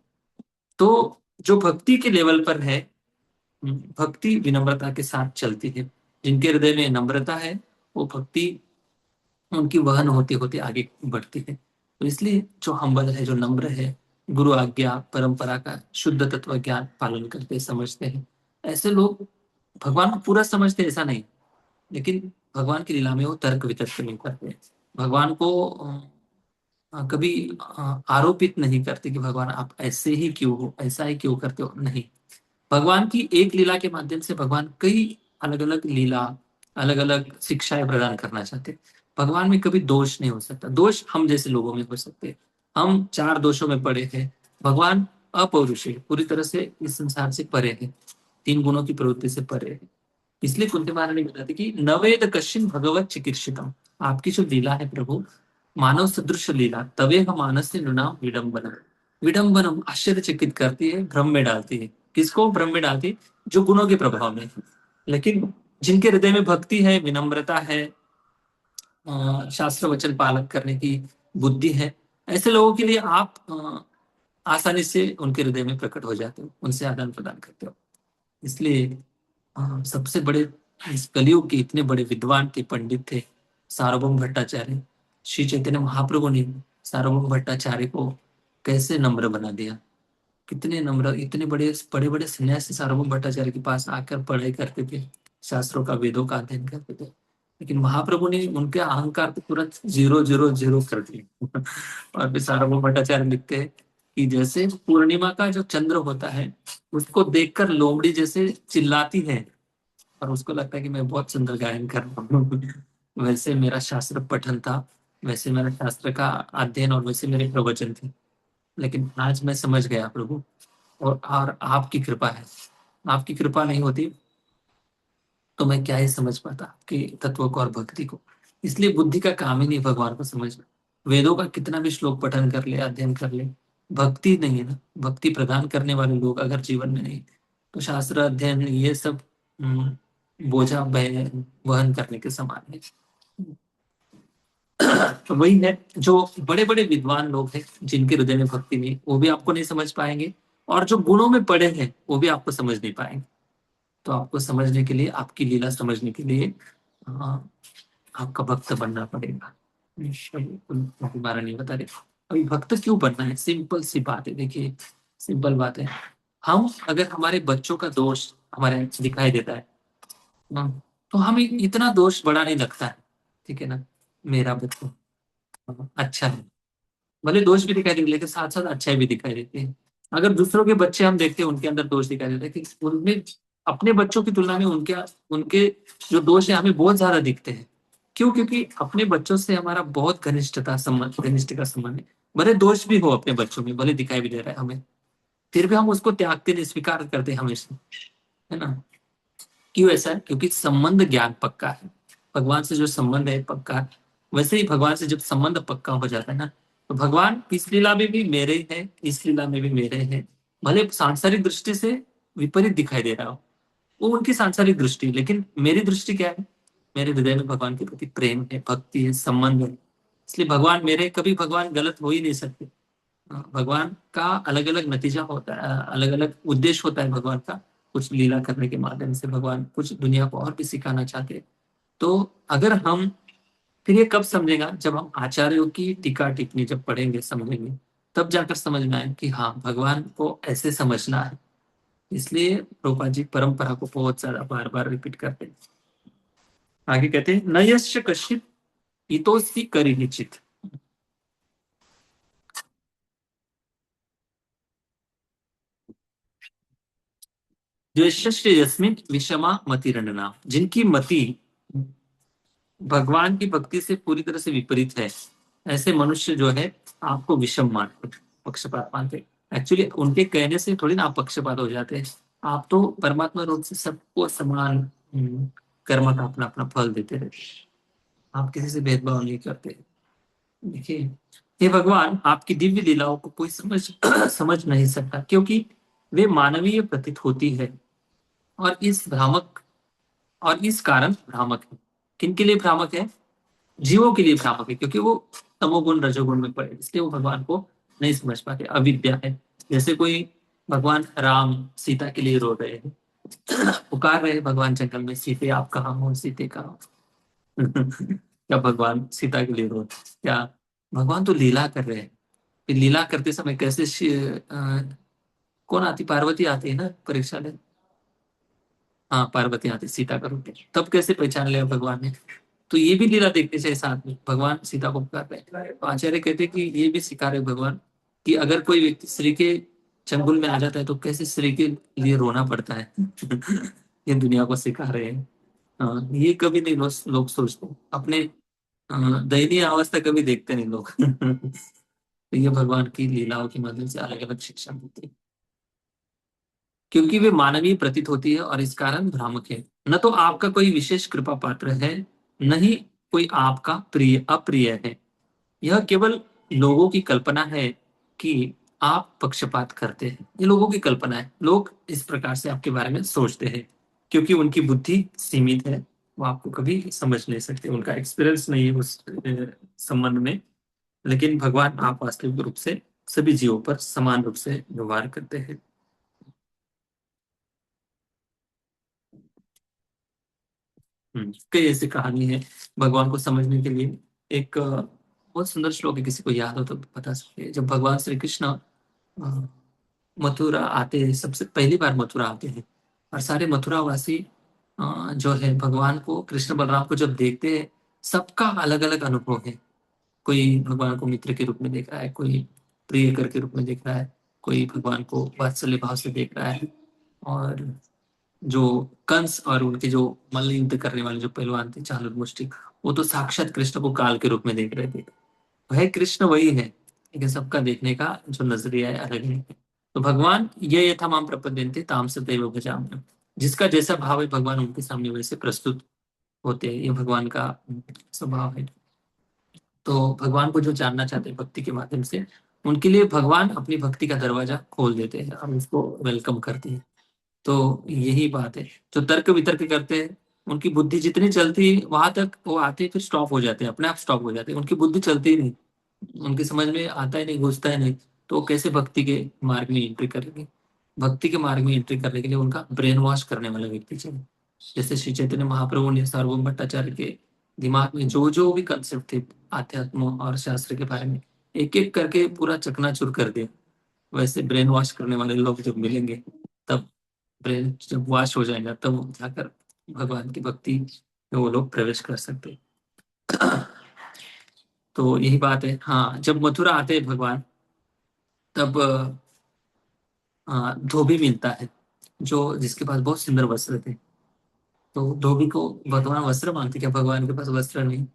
तो जो भक्ति के लेवल पर है, भक्ति विनम्रता के साथ चलती है। जिनके हृदय में नम्रता है, वो भक्ति उनकी वहन होते होते आगे बढ़ती है। तो इसलिए जो हम्बल है, जो नम्र है, गुरु आज्ञा परंपरा का शुद्ध तत्व ज्ञान पालन करते समझते हैं, ऐसे लोग भगवान को पूरा समझते हैं, ऐसा नहीं, लेकिन भगवान की लीला में वो तर्क वितर्क नहीं करते। भगवान को कभी आरोपित नहीं करते कि भगवान आप ऐसे ही क्यों हो, ऐसा ही क्यों करते हो, नहीं। भगवान की एक लीला के माध्यम से भगवान कई अलग अलग लीला, अलग अलग शिक्षाएं प्रदान करना चाहते हैं। भगवान में कभी दोष नहीं हो सकता। दोष हम जैसे लोगों में हो सकते हैं। हम 4 दोषों में पड़े हैं, भगवान अपौरुष है, पूरी तरह से इस संसार से परे है, 3 गुणों की प्रवृत्ति से परे है। इसलिए कुंती महारानी बताती कि नवेद कश्चिन भगवत चिकीर्षितम, आपकी जो लीला है प्रभु, मानव सदृश लीला, तवेह मानस्य नृणाम विडंबनम, विडंबनम आश्चर्यचकित करती है, भ्रम में डालती है। किसको भ्रम में डालती है? जो गुणों के प्रभाव में। लेकिन जिनके हृदय में भक्ति है, विनम्रता है, शास्त्र वचन पालन करने की बुद्धि है, ऐसे लोगों के लिए आप आसानी से उनके हृदय में प्रकट हो जाते हो, उनसे आदान प्रदान करते हो। इसलिए सबसे बड़े इस कलयुग के इतने बड़े विद्वान थे, पंडित थे सार्वभौम भट्टाचार्य। श्री चैतन्य महाप्रभु ने सार्वभौम भट्टाचार्य को कैसे नम्र बना दिया। कितने नम्र, इतने बड़े बड़े बड़े सन्यासी सार्वभौम भट्टाचार्य के पास आकर पढ़ाई करते थे, शास्त्रों का, वेदों का अध्ययन करते थे, लेकिन महाप्रभु ने उनके अहंकार को तुरंत 0 0 0 कर दिया। और फिर सार्वभौम भट्टाचार्य लिखते हैं कि जैसे पूर्णिमा का जो चंद्र होता है, उसको देखकर लोमड़ी जैसे चिल्लाती है और उसको लगता है कि मैं बहुत सुंदर गायन कर रहा हूँ, वैसे मेरा शास्त्र पठन था, वैसे मेरा शास्त्र का अध्ययन और वैसे मेरे प्रवचन थे। लेकिन आज मैं समझ गया प्रभु, और आपकी कृपा है। आपकी कृपा नहीं होती तो मैं क्या ही समझ पाता आपके तत्व को और भक्ति को। इसलिए बुद्धि का काम ही नहीं भगवान को समझना। वेदों का कितना भी श्लोक पठन कर ले, अध्ययन कर ले, भक्ति नहीं है ना, भक्ति प्रदान करने वाले लोग अगर जीवन में नहीं, तो शास्त्र अध्ययन ये सब बोझा वहन करने के समान है। तो वही है, जो बड़े बड़े विद्वान लोग हैं जिनके हृदय में भक्ति नहीं, वो भी आपको नहीं समझ पाएंगे, और जो गुणों में पड़े हैं वो भी आपको समझ नहीं पाएंगे। तो आपको समझने के लिए, आपकी लीला समझने के लिए आपका भक्त बनना पड़ेगा। हमारा नहीं बता रहे अभी भक्त क्यों बनना है। सिंपल सी बात है, देखिए सिंपल बात है। हम अगर हमारे बच्चों का दोष हमारे दिखाई देता है ना, तो हमें इतना दोष बड़ा नहीं लगता है, ठीक है ना। मेरा बच्चा अच्छा है, भले दोष भी दिखाई देते लेकिन साथ साथ अच्छाई भी दिखाई देती है। अगर दूसरों के बच्चे हम देखते हैं, उनके अंदर दोष दिखाई देता है, कि उनमें अपने बच्चों की तुलना में उनके उनके जो दोष है हमें बहुत ज्यादा दिखते हैं। क्यों? क्योंकि अपने बच्चों से हमारा बहुत घनिष्ठ का संबंध है। भले दोष भी हो अपने बच्चों में, भले दिखाई भी दे रहा है हमें, फिर भी हम उसको त्यागते नहीं, स्वीकार करते हमेशा, है ना। क्यों ऐसा है? क्योंकि संबंध ज्ञान पक्का है। भगवान से जो संबंध है पक्का है, वैसे ही भगवान से जब संबंध पक्का हो जाता है ना, तो भगवान इस लीला में भी मेरे हैं, इस लीला में भी मेरे हैं। भले सांसारिक दृष्टि से विपरीत दिखाई दे रहा हो, वो उनकी सांसारिक दृष्टि, लेकिन मेरी दृष्टि क्या है? मेरे हृदय में भगवान के प्रति प्रेम है, भक्ति है, संबंध है। इसलिए भगवान मेरे, कभी भगवान गलत हो ही नहीं सकते। भगवान का अलग अलग नतीजा होता है, अलग अलग उद्देश्य होता है भगवान का। कुछ लीला करने के माध्यम से भगवान कुछ दुनिया को और भी सिखाना चाहते हैं। तो अगर हम, फिर ये कब समझेगा? जब हम आचार्यों की टीका टिप्पणी जब पढ़ेंगे, समझेंगे, तब जाकर समझ में आए कि हाँ, भगवान को ऐसे समझना है। इसलिए प्रभुपाद जी परंपरा को बहुत ज्यादा बार बार रिपीट करते हैं। आगे कहते हैं, न यश्च कश्चित् इतोऽस्ति करिहिचित्। द्वेषश्च यस्मिन् विषमा मतिरनना, जिनकी मति भगवान की भक्ति से पूरी तरह से विपरीत है, ऐसे मनुष्य जो है आपको विषम मानते, पक्षपात मानते। एक्चुअली उनके कहने से थोड़ी ना आप पक्षपात हो जाते हैं। आप तो परमात्मा रूप से सबको समान कर्म का अपना अपना फल देते रहते हैं। आप किसी से भेदभाव नहीं करते। देखिए, हे भगवान, आपकी दिव्य लीलाओं को कोई समझ नहीं सकता, क्योंकि वे मानवीय प्रतीत होती है और इस कारण भ्रामक है। किनके लिए भ्रामक है? जीवों के लिए भ्रामक है, क्योंकि वो तमोगुण रजोगुण में पड़े, इसलिए वो भगवान को नहीं समझ पाते, अविद्या है। जैसे कोई भगवान राम सीता के लिए रो रहे हैं, पुकार रहे हैं भगवान जंगल में, सीते आप कहाँ हो, सीते कहाँ हो? क्या भगवान सीता के लिए रो रहे हैं? क्या भगवान तो लीला कर रहे हैं। फिर लीला करते समय कैसे कौन आती, पार्वती आती है ना परीक्षा ले। हाँ, पार्वती आती सीता का रूप, तब कैसे पहचान लिया भगवान ने? तो ये भी लीला देखनी चाहिए साथ में। भगवान सीता को पुकार रहे हैं, तो आचार्य कहते हैं कि ये भी सिखा रहे भगवान कि अगर कोई व्यक्ति श्री के चंगुल में आ जाता है तो कैसे श्री के लिए रोना पड़ता है। ये दुनिया को सिखा रहे हैं। हाँ, ये कभी नहीं लोग सोचते अपने। दयनीय अवस्था कभी देखते नहीं लोग। तो ये भगवान की लीलाओं के माध्यम से अलग अलग शिक्षा मिलती है, क्योंकि वे मानवीय प्रतीत होती है और इस कारण भ्रामक है। न तो आपका कोई विशेष कृपा पात्र है, न ही कोई आपका प्रिय अप्रिय है। यह केवल लोगों की कल्पना है कि आप पक्षपात करते हैं। ये लोगों की कल्पना है, लोग इस प्रकार से आपके बारे में सोचते हैं, क्योंकि उनकी बुद्धि सीमित है। वो आपको कभी समझ नहीं सकते, उनका एक्सपीरियंस नहीं है उस संबंध में। लेकिन भगवान आप वास्तविक रूप से सभी जीवों पर समान रूप से व्यवहार करते हैं। कई ऐसी कहानी है भगवान को समझने के लिए। एक बहुत सुंदर श्लोक है, किसी को याद हो तो बता सकते हैं। जब भगवान श्री कृष्ण अ, मथुरा आते हैं, सबसे पहली बार मथुरा आते हैं, और सारे मथुरावासी जो है भगवान को, कृष्ण बलराम को जब देखते हैं, सबका अलग अलग अनुभव है। कोई भगवान को मित्र के रूप में देख रहा है, कोई प्रियकर के रूप में देख रहा है, कोई भगवान को वात्सल्य भाव से देख रहा है। और जो कंस और उनके जो मल्ल युद्ध करने वाले जो पहलवान थे चाणूर मुष्टिक, वो तो साक्षात कृष्ण को काल के रूप में देख रहे थे। वह कृष्ण वही है, लेकिन सबका देखने का जो नजरिया है अलग है। तो भगवान ये यथा माम प्रपद्यन्ते ताम सदैव भजाम्यहम्। जिसका जैसा भाव है भगवान उनके सामने वैसे प्रस्तुत होते हैं। ये भगवान का स्वभाव है। तो भगवान को जो जानना चाहते हैं भक्ति के माध्यम से, उनके लिए भगवान अपनी भक्ति का दरवाजा खोल देते हैं और उसको वेलकम करते हैं। तो यही बात है। जो तर्क वितर्क करते हैं, उनकी बुद्धि जितनी चलती है वहां तक वो आते, फिर स्टॉप हो जाते हैं, अपने आप स्टॉप हो जाते हैं, उनकी बुद्धि चलती ही नहीं, उनकी समझ में आता ही नहीं, घुसता ही नहीं। तो वो कैसे भक्ति के मार्ग में एंट्री करेंगे? भक्ति के मार्ग में एंट्री करने के लिए उनका ब्रेन वॉश करने वाला व्यक्ति चाहिए। जैसे श्री चैतन्य महाप्रभु ने सार्वभौम भट्टाचार्य के दिमाग में जो जो भी कंसेप्ट थे आध्यात्म और शास्त्र के बारे में, एक एक करके पूरा चकनाचूर कर दिया। वैसे ब्रेन वॉश करने वाले लोग जब मिलेंगे, तब ब्रेन जब वॉश हो जाएगा, तब जाकर भगवान की भक्ति में वो लोग प्रवेश कर सकते हैं। तो यही बात है। हाँ, जब मथुरा आते हैं भगवान, तब धोबी मिलता है जो जिसके पास बहुत सुंदर वस्त्र थे। तो धोबी को भगवान वस्त्र मांगते, क्या भगवान के पास वस्त्र नहीं?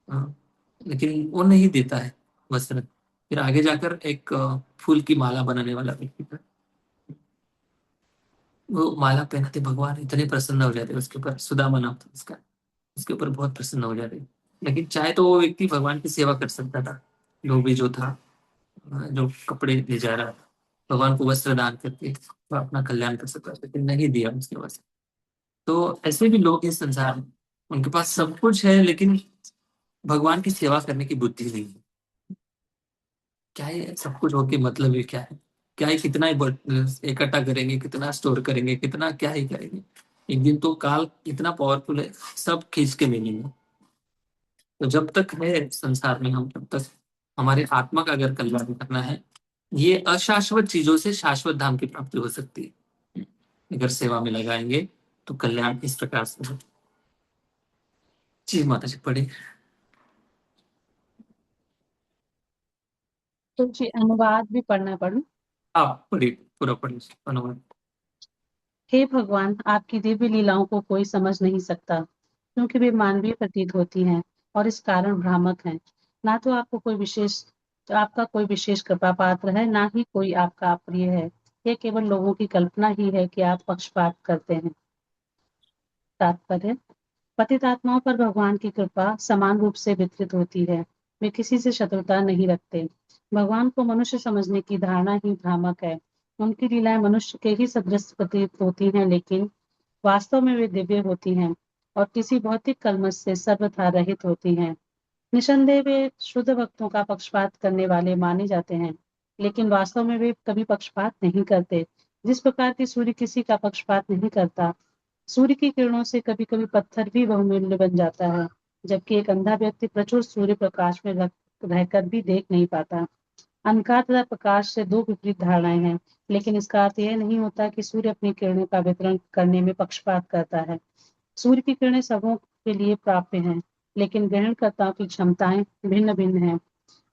हाँ, लेकिन वो नहीं देता है वस्त्र। फिर आगे जाकर एक फूल की माला बनाने वाला व्यक्ति था, वो माला पहनाते, भगवान इतने प्रसन्न हो जाते उसके ऊपर। सुदामा नाम था उसका, उसके ऊपर बहुत प्रसन्न हो जाते। लेकिन चाहे तो वो व्यक्ति भगवान की सेवा कर सकता था, धोबी जो था, जो कपड़े ले जा रहा था, भगवान को वस्त्र दान करके वो अपना कल्याण कर सकता था, लेकिन नहीं दिया उसके वस्त्र। तो ऐसे भी लोग इस संसार में, उनके पास सब कुछ है लेकिन भगवान की सेवा करने की बुद्धि नहीं है। क्या है सब कुछ होके मतलब ये क्या है? क्या है, कितना ही इकट्ठा करेंगे, कितना स्टोर करेंगे, कितना क्या ही करेंगे? एक दिन तो काल इतना पावरफुल है, सब खींच के ले लेंगे। तो जब तक है संसार में हम, तब तक हमारे आत्मा का अगर कल्याण करना है, ये अशाश्वत चीजों से शाश्वत धाम की प्राप्ति हो सकती है। अगर सेवा में लगाएंगे तो कल्याण इस प्रकार से हो। जी माता जी, पढ़े। तो जी अनुवाद भी पढ़ना पड़ू। आप पढ़िए, पूरा पढ़िए अनुवाद। हे भगवान, आपकी दिव्य लीलाओं को कोई समझ नहीं सकता, क्योंकि वे मानवीय प्रतीत होती हैं और इस कारण भ्रामक हैं। ना तो आपका कोई विशेष कृपा पात्र है, ना ही कोई आपका अप्रिय है। यह केवल लोगों की कल्पना ही है कि आप पक्षपात करते हैं। तात्पर्य, पतित आत्माओं पर भगवान की कृपा समान रूप से वितरित होती है। वे किसी से शत्रुता नहीं रखते। भगवान को मनुष्य समझने की धारणा ही भ्रामक है। उनकी लीलाएं मनुष्य के ही सदृश प्रतीत होती हैं, लेकिन वास्तव में वे दिव्य होती हैं और किसी भौतिक कल्मश से सर्वथा रहित होती हैं। निसंदेह वे शुद्ध भक्तों का पक्षपात करने वाले माने जाते हैं, लेकिन वास्तव में वे कभी पक्षपात नहीं करते। जिस प्रकार की सूर्य किसी का पक्षपात नहीं करता, सूर्य की किरणों से कभी कभी पत्थर भी बहुमूल्य बन जाता है, जबकि एक अंधा व्यक्ति प्रचुर सूर्य प्रकाश में रहकर भी देख नहीं पाता। अंधकार तथा प्रकाश से दो विपरीत धारणाएं हैं, लेकिन इसका अर्थ यह नहीं होता कि सूर्य अपनी किरणों का वितरण करने में पक्षपात करता है। सूर्य की किरणें सबों के लिए प्राप्य हैं, लेकिन ग्रहणकर्ताओं की क्षमताएं भिन्न भिन्न हैं।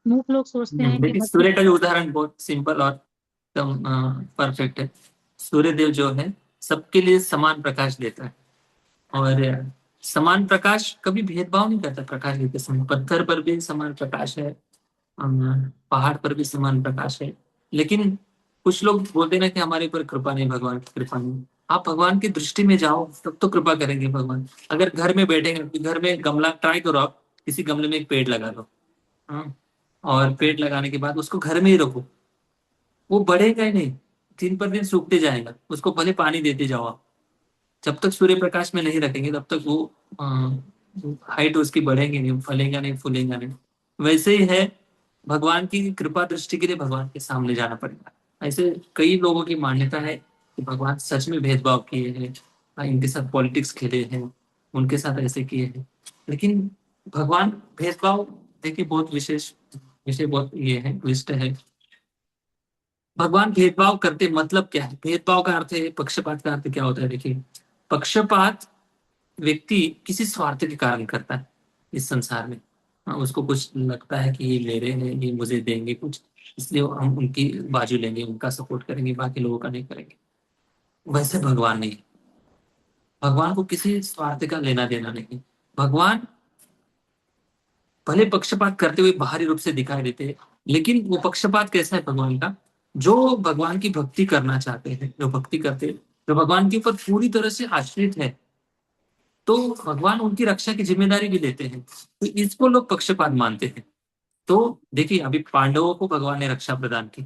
मूर्ख लोग सोचते हैं कि देखिए, सूर्य का जो उदाहरण बहुत सिंपल और एकदम परफेक्ट है। सूर्य देव जो है सबके लिए समान प्रकाश देता है, और समान प्रकाश कभी भेदभाव नहीं करता। प्रकाश देते समय पत्थर पर भी समान प्रकाश है, पहाड़ पर भी समान प्रकाश है। लेकिन कुछ लोग बोलते ना कि हमारे ऊपर कृपा नहीं, भगवान की कृपा नहीं। आप भगवान की दृष्टि में जाओ, तब तो कृपा करेंगे भगवान। अगर घर में बैठेंगे, घर में गमला ट्राई करो, आप किसी गमले में एक पेड़ लगा दो, हाँ, और पेड़ लगाने के बाद उसको घर में ही रखो, वो बढ़ेगा ही नहीं, दिन पर दिन सूखते जाएगा। उसको भले पानी देते जाओ आप, जब तक सूर्य प्रकाश में नहीं रखेंगे तब तक वो हाइट उसकी बढ़ेगी नहीं, फलेगा नहीं, फूलेगा नहीं। वैसे ही है, भगवान की कृपा दृष्टि के लिए भगवान के सामने जाना पड़ेगा। ऐसे कई लोगों की मान्यता है कि भगवान सच में भेदभाव किए हैं, इनके साथ पॉलिटिक्स खेले हैं, उनके साथ ऐसे किए हैं। लेकिन भगवान भेदभाव, देखिए बहुत विशेष विषय, बहुत ये है, विशिष्ट है। भगवान भेदभाव करते मतलब क्या है? भेदभाव का अर्थ है, पक्षपात का अर्थ क्या होता है? देखिए, पक्षपात व्यक्ति किसी स्वार्थ के कारण करता है इस संसार में। उसको कुछ लगता है कि ये मेरे हैं, ये मुझे देंगे कुछ, इसलिए हम उनकी बाजू लेंगे, उनका सपोर्ट करेंगे, बाकी लोगों का नहीं करेंगे। वैसे भगवान नहीं। भगवान को किसी स्वार्थ का लेना देना नहीं। भगवान भले पक्षपात करते हुए बाहरी रूप से दिखाई देते हैं, लेकिन वो पक्षपात कैसा है भगवान का? जो भगवान की भक्ति करना चाहते हैं, जो भक्ति करते हैं, जो भगवान के ऊपर पूरी तरह से आश्रित है, तो भगवान उनकी रक्षा की जिम्मेदारी भी लेते हैं। तो इसको लोग पक्षपात मानते हैं। तो देखिए, अभी पांडवों को भगवान ने रक्षा प्रदान की,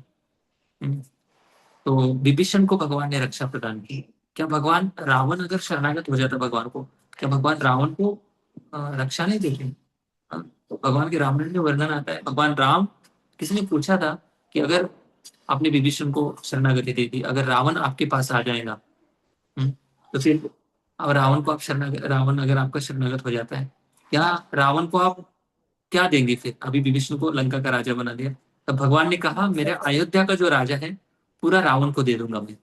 तो विभीषण को भगवान ने रक्षा प्रदान की। क्या भगवान, रावण अगर शरणागत हो जाता भगवान को, क्या भगवान रावण को रक्षा नहीं देते? तो भगवान के रामायण में वर्णन आता है, भगवान राम, किसी ने पूछा था कि अगर आपने विभीषण को शरणागति दे दी, अगर रावण आपके पास आ जाएगा, तो फिर अब रावण अगर आपका शरणागत हो जाता है, क्या रावण को आप क्या देंगे? फिर अभी विभीषण को लंका का राजा बना दिया, तब भगवान ने कहा, मेरे अयोध्या का जो राजा है पूरा रावण को दे दूंगा मैं।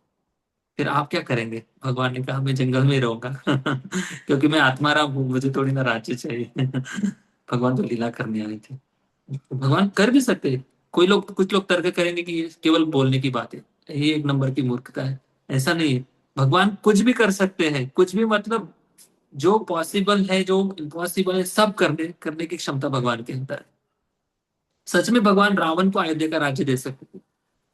फिर आप क्या करेंगे? भगवान ने कहा, मैं जंगल में ही रहूंगा क्योंकि मैं आत्मा राम हूँ, मुझे थोड़ी ना राज्य चाहिए भगवान तो लीला करने आए थे। तो भगवान कर भी सकते हैं। कुछ लोग तर्क करेंगे कि ये केवल बोलने की बात है, ये एक नंबर की मूर्खता है। ऐसा नहीं है, भगवान कुछ भी कर सकते हैं। कुछ भी मतलब, जो पॉसिबल है, जो इम्पॉसिबल है, सब करने करने की क्षमता भगवान के अंदर है। सच में भगवान रावण को अयोध्या का राज्य दे सकते थे,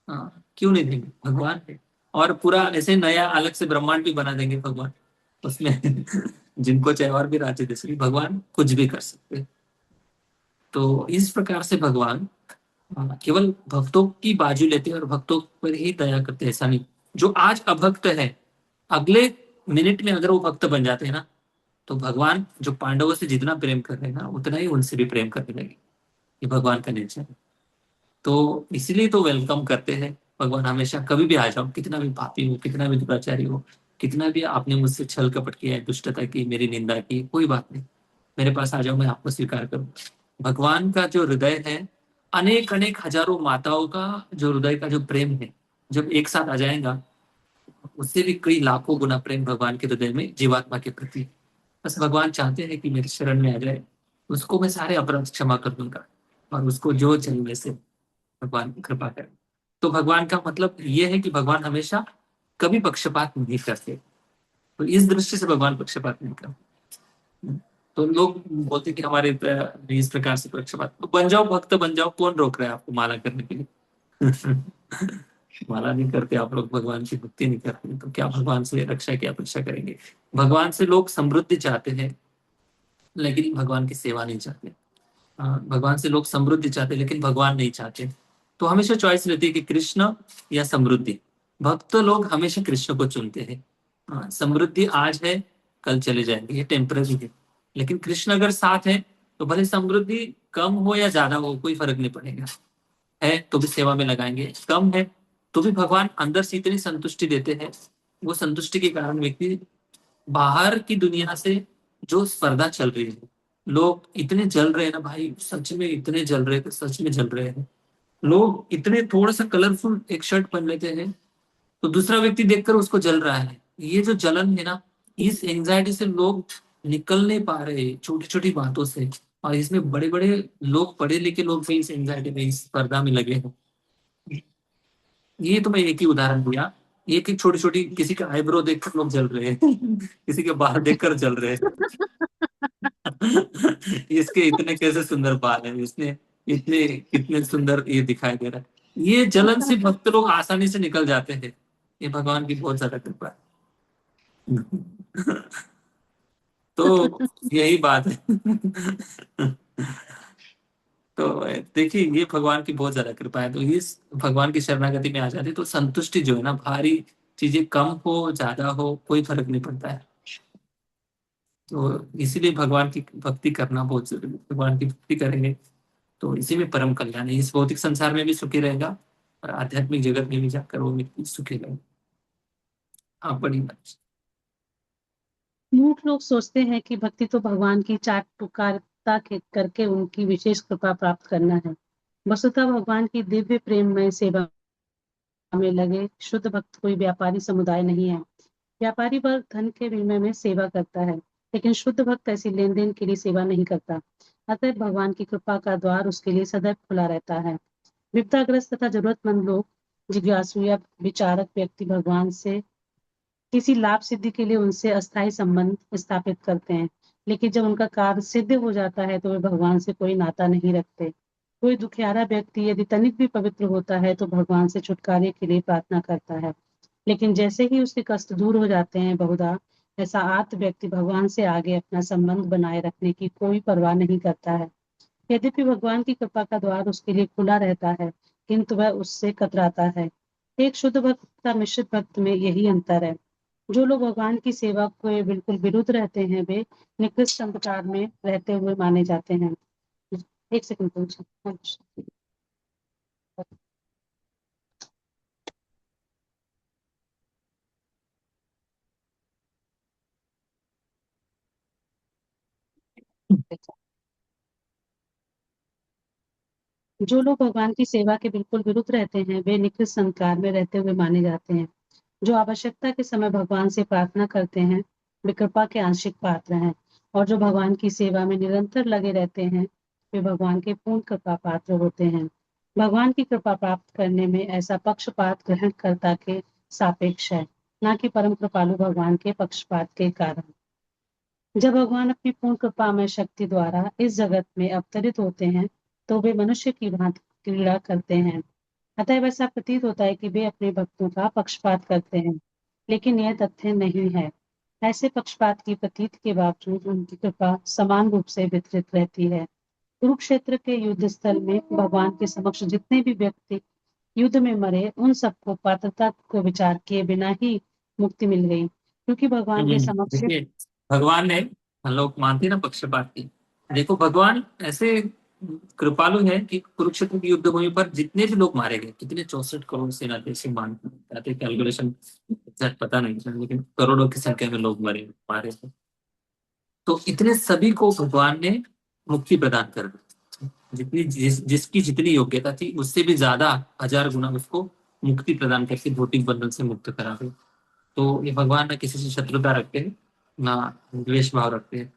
हाँ, क्यों नहीं देंगे? भगवान है। और पूरा ऐसे नया अलग से ब्रह्मांड भी बना देंगे भगवान उसमें जिनको चाहे और भी राज्य दे सकते। भगवान कुछ भी कर सकते हैं। तो इस प्रकार से भगवान केवल भक्तों की बाजू लेते हैं और भक्तों पर ही दया करते हैं, ऐसा नहीं। जो आज अभक्त है, अगले मिनट में अगर वो भक्त बन जाते हैं ना, तो भगवान जो पांडवों से जितना प्रेम कर रहे हैं ना, उतना ही उनसे भी प्रेम करने लगे। ये भगवान का नेचर है। तो इसलिए तो वेलकम करते हैं भगवान हमेशा। कभी भी आ जाओ, कितना भी पापी हो, कितना भी दुराचारी हो, कितना भी आपने मुझसे छल कपट किया है, दुष्टता की, मेरी निंदा की, कोई बात नहीं, मेरे पास आ जाओ, मैं आपको स्वीकार करूँ। भगवान का जो हृदय है, अनेक अनेक हजारों माताओं का जो हृदय का जो प्रेम है, जब एक साथ आ जाएगा, उससे भी कई लाखों गुना प्रेम भगवान के हृदय में जीवात्मा के प्रति। बस भगवान चाहते हैं कि मेरे शरण में आ जाए, उसको मैं सारे अपराध क्षमा कर दूंगा, और उसको जो चाहिए वैसे भगवान की कृपा करें। तो भगवान का मतलब ये है कि भगवान हमेशा कभी पक्षपात नहीं करते। तो इस दृष्टि से भगवान पक्षपात नहीं करते। तो लोग बोलते हैं कि हमारे इस प्रकार से पक्षपात, तो बन जाओ भक्त बन जाओ, कौन रोक रहा है आपको माला करने के लिए? माला नहीं करते आप लोग, भगवान की भक्ति नहीं करते, तो क्या भगवान से रक्षा की अपेक्षा करेंगे? भगवान से लोग समृद्धि चाहते हैं, लेकिन भगवान की सेवा नहीं चाहते। भगवान से लोग समृद्धि चाहते हैं, लेकिन भगवान नहीं चाहते। तो हमेशा चॉइस रहती है कि कृष्ण या समृद्धि। भक्त लोग हमेशा कृष्ण को चुनते हैं। समृद्धि आज है, कल चले जाएंगे, ये टेम्पररी है। लेकिन कृष्ण अगर साथ है, तो भले समृद्धि कम हो या ज्यादा हो, कोई फर्क नहीं पड़ेगा। है तो भी सेवा में लगाएंगे, कम है तो भी भगवान अंदर से इतनी संतुष्टि देते हैं, वो संतुष्टि के कारण व्यक्ति बाहर की दुनिया से जो स्पर्धा चल रही है, लोग इतने जल रहे हैं ना भाई, सच में इतने जल रहे थे, सच में जल रहे हैं। लोग इतने थोड़ा सा कलरफुल एक शर्ट पहन लेते हैं, तो दूसरा व्यक्ति देखकर उसको जल रहा है। ये जो जलन है ना, इस एंजाइटी से लोग निकल नहीं पा रहे, छोटी छोटी बातों से। और इसमें बड़े बड़े लोग, पढ़े लिखे लोग भी इस एंजाइटी में, इस स्पर्धा में लगे हैं। ये तो मैं एक ही उदाहरण दिया। एक एक छोटी छोटी, किसी का आईब्रो देखकर लोग जल रहे हैं, किसी के बाल देखकर जल रहे हैं। इसके इतने कैसे सुंदर बाल हैं, इसने इतने कितने सुंदर ये दिखाई दे रहा है। ये जलन से भक्त लोग आसानी से निकल जाते हैं। ये भगवान की बहुत ज्यादा कृपा है। तो यही बात है। तो देखिए, ये भगवान की बहुत ज्यादा कृपा है। तो इस भगवान की शरणागति में आ जाते तो संतुष्टि जो है ना, भारी चीजें कम हो ज्यादा हो कोई फर्क नहीं पड़ता है। तो इसीलिए भगवान की भक्ति करना बहुत जरूरी है। भगवान की भक्ति करेंगे तो इसी में परम कल्याण है। इस भौतिक संसार में भी सुखी रहेगा, और आध्यात्मिक जगत में भी जाकर वो व्यक्ति सुखी रहेगा। आप बड़ी बात। मूर्ख लोग सोचते हैं कि भक्ति तो भगवान की चाटुकारिता करके उनकी विशेष कृपा प्राप्त करना है। वस्तुतः भगवान की दिव्य प्रेममय सेवा में लगे शुद्ध भक्त कोई व्यापारी समुदाय नहीं है। व्यापारी वर्ग धन के विनिमय में सेवा करता है, लेकिन शुद्ध भक्त ऐसी लेन देन के लिए सेवा नहीं करता। अतः भगवान की कृपा का द्वार उसके लिए सदैव खुला रहता है। विपदाग्रस्त तथा जरूरतमंद लोग, जिज्ञासु या विचारक व्यक्ति भगवान से किसी लाभ सिद्धि के लिए उनसे अस्थायी संबंध स्थापित करते हैं, लेकिन जब उनका कार्य सिद्ध हो जाता है तो वे भगवान से कोई नाता नहीं रखते। कोई दुखियारा व्यक्ति यदि तनिक भी पवित्र होता है तो भगवान से छुटकारे के लिए प्रार्थना करता है, लेकिन जैसे ही उसके कष्ट दूर हो जाते हैं, बहुधा ऐसा आर्त व्यक्ति भगवान से आगे अपना संबंध बनाए रखने की कोई परवाह नहीं करता है। यद्यपि भगवान की कृपा का द्वार उसके लिए खुला रहता है, किंतु वह उससे कतराता है। एक शुद्ध भक्त तथा मिश्रित भक्त में यही अंतर है। जो लोग भगवान की सेवा को बिल्कुल विरुद्ध रहते हैं, वे निकृष्ट अंधकार में रहते हुए माने जाते हैं। एक सेकंड पूछे। जो लोग भगवान की सेवा के बिल्कुल विरुद्ध रहते हैं, वे निकृष्ट संस्कार में रहते हुए माने जाते हैं। जो आवश्यकता के समय भगवान से प्रार्थना करते हैं, वे कृपा के आंशिक पात्र हैं, और जो भगवान की सेवा में निरंतर लगे रहते हैं, वे भगवान के पूर्ण कृपा पात्र होते हैं। भगवान की कृपा प्राप्त करने में ऐसा पक्षपात ग्रहणकर्ता के सापेक्ष है, न कि परम कृपालु भगवान के पक्षपात के कारण। जब भगवान अपनी पूर्ण कृपामय शक्ति द्वारा इस जगत में अवतरित होते हैं, तो वे मनुष्य की भांति क्रीड़ा करते हैं। अतः ऐसा प्रतीत होता है कि वे अपने भक्तों का पक्षपात करते हैं, लेकिन यह तथ्य नहीं है। ऐसे पक्षपात की प्रतीत के बावजूद उनकी कृपा समान रूप से वितरित रहती है। कुरुक्षेत्र के युद्ध स्थल में भगवान के समक्ष जितने भी व्यक्ति युद्ध में मरे, उन सबको पात्रता को विचार किए बिना ही मुक्ति मिल गई, क्योंकि भगवान के समक्ष देखिए, भगवान ने, हम लोग मानते हैं ना पक्षपात की, देखो भगवान ऐसे कृपालु है कि कुरुक्षेत्र की युद्ध भूमि पर जितने भी लोग मारे गए, कितने 64 करोड़ सेना थे, से मानते कैलकुलेशन एग्जैक्ट पता नहीं था, लेकिन करोड़ों की संख्या में लोग मारे थे। तो इतने सभी को भगवान ने मुक्ति प्रदान कर दी। जिसकी जितनी योग्यता थी उससे भी ज्यादा 1000 गुना उसको मुक्ति प्रदान करके भौतिक बंधन से मुक्त करा दे। तो ये भगवान ना किसी से शत्रुता रखते हैं, ना द्वेष भाव रखते हैं।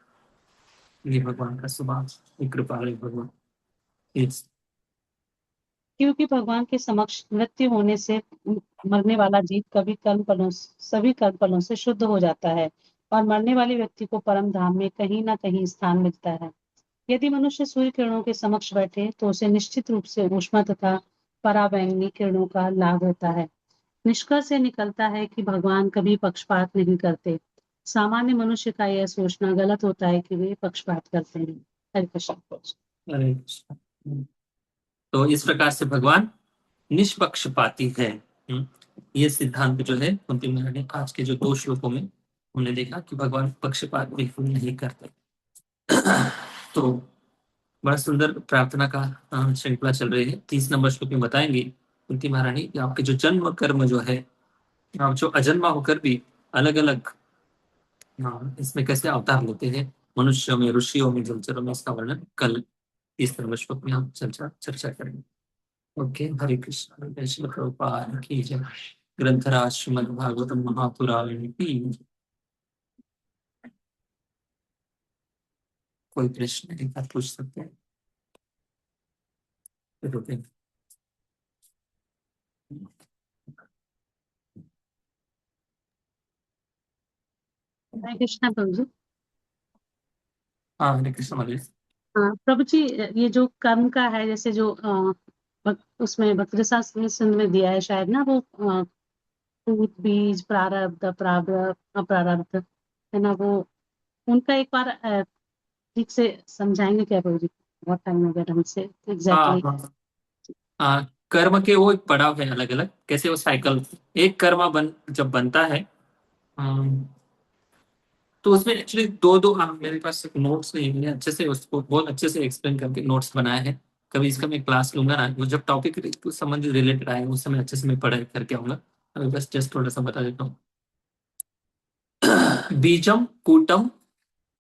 ये भगवान का स्वभाव, ये कृपालु भगवान। Yes. क्योंकि भगवान के समक्ष मृत्यु होने से मरने वाला जीव सभी कर्म फलों से शुद्ध हो जाता है, और मरने वाले व्यक्ति को परम धाम में कहीं ना कहीं स्थान मिलता है। यदि मनुष्य सूर्य किरणों के समक्ष बैठे तो उसे निश्चित रूप से ऊष्मा तथा पराबैंगनी किरणों का लाभ होता है। निष्कर्ष से निकलता है कि भगवान कभी पक्षपात नहीं करते। सामान्य मनुष्य का यह सोचना गलत होता है कि वे पक्षपात करते हैं। हरे कृष्ण। हरे कृष्ण। तो इस प्रकार से भगवान निष्पक्षपाती है। ये सिद्धांत जो है कुंती महारानी ने आज के जो 2 श्लोकों में हमने देखा कि भगवान पक्षपात बिल्कुल नहीं करते। तो बड़ा सुंदर प्रार्थना का श्रृंखला चल रही है। 30 नंबर श्लोक में बताएंगे कुंती महारानी कि आपके जो जन्म कर्म जो है, आप जो अजन्मा होकर भी अलग अलग इसमें कैसे अवतार लेते हैं, मनुष्यों में, ऋषियों में, जलचरों में, इसका वर्णन कल 30 नंबर श्लोक में हम चर्चा करेंगे। ओके, हरे कृष्ण। जय श्री प्रभुपाद की जय। ग्रंथराज श्रीमद् भागवतम महापुराण की। कोई प्रश्न एक बात पूछ सकते हैं? रुके। हरे कृष्ण प्रभु जी। हाँ, हरे कृष्ण हरे। हाँ प्रभु जी, ये जो कर्म का है, जैसे जो उसमें भक्ति शास्त्र में दिया है शायद ना, वो पूत, बीज, प्रारब्ध, अप्रारब्ध, अप्रारब्ध है ना, वो उनका एक बार ठीक से समझाएंगे क्या प्रभु जी? बहुत टाइम हो गया ढंग से एग्जैक्टली। कर्म के वो एक पड़ाव है अलग अलग, कैसे वो साइकिल, एक कर्म जब बनता है तो उसमें एक्चुअली दो मेरे पास नोट्स नहीं, मैंने अच्छे से उसको बहुत अच्छे से एक्सप्लेन करके नोट्स बनाए हैं। कभी इसका मैं क्लास लूंगा ना, वो जब टॉपिक संबंधित रिलेटेड आएगा उस समय अच्छे से मैं पढ़ाई करके आऊंगा। अभी बस जस्ट थोड़ा सा बता देता हूँ। बीजम, कूटम,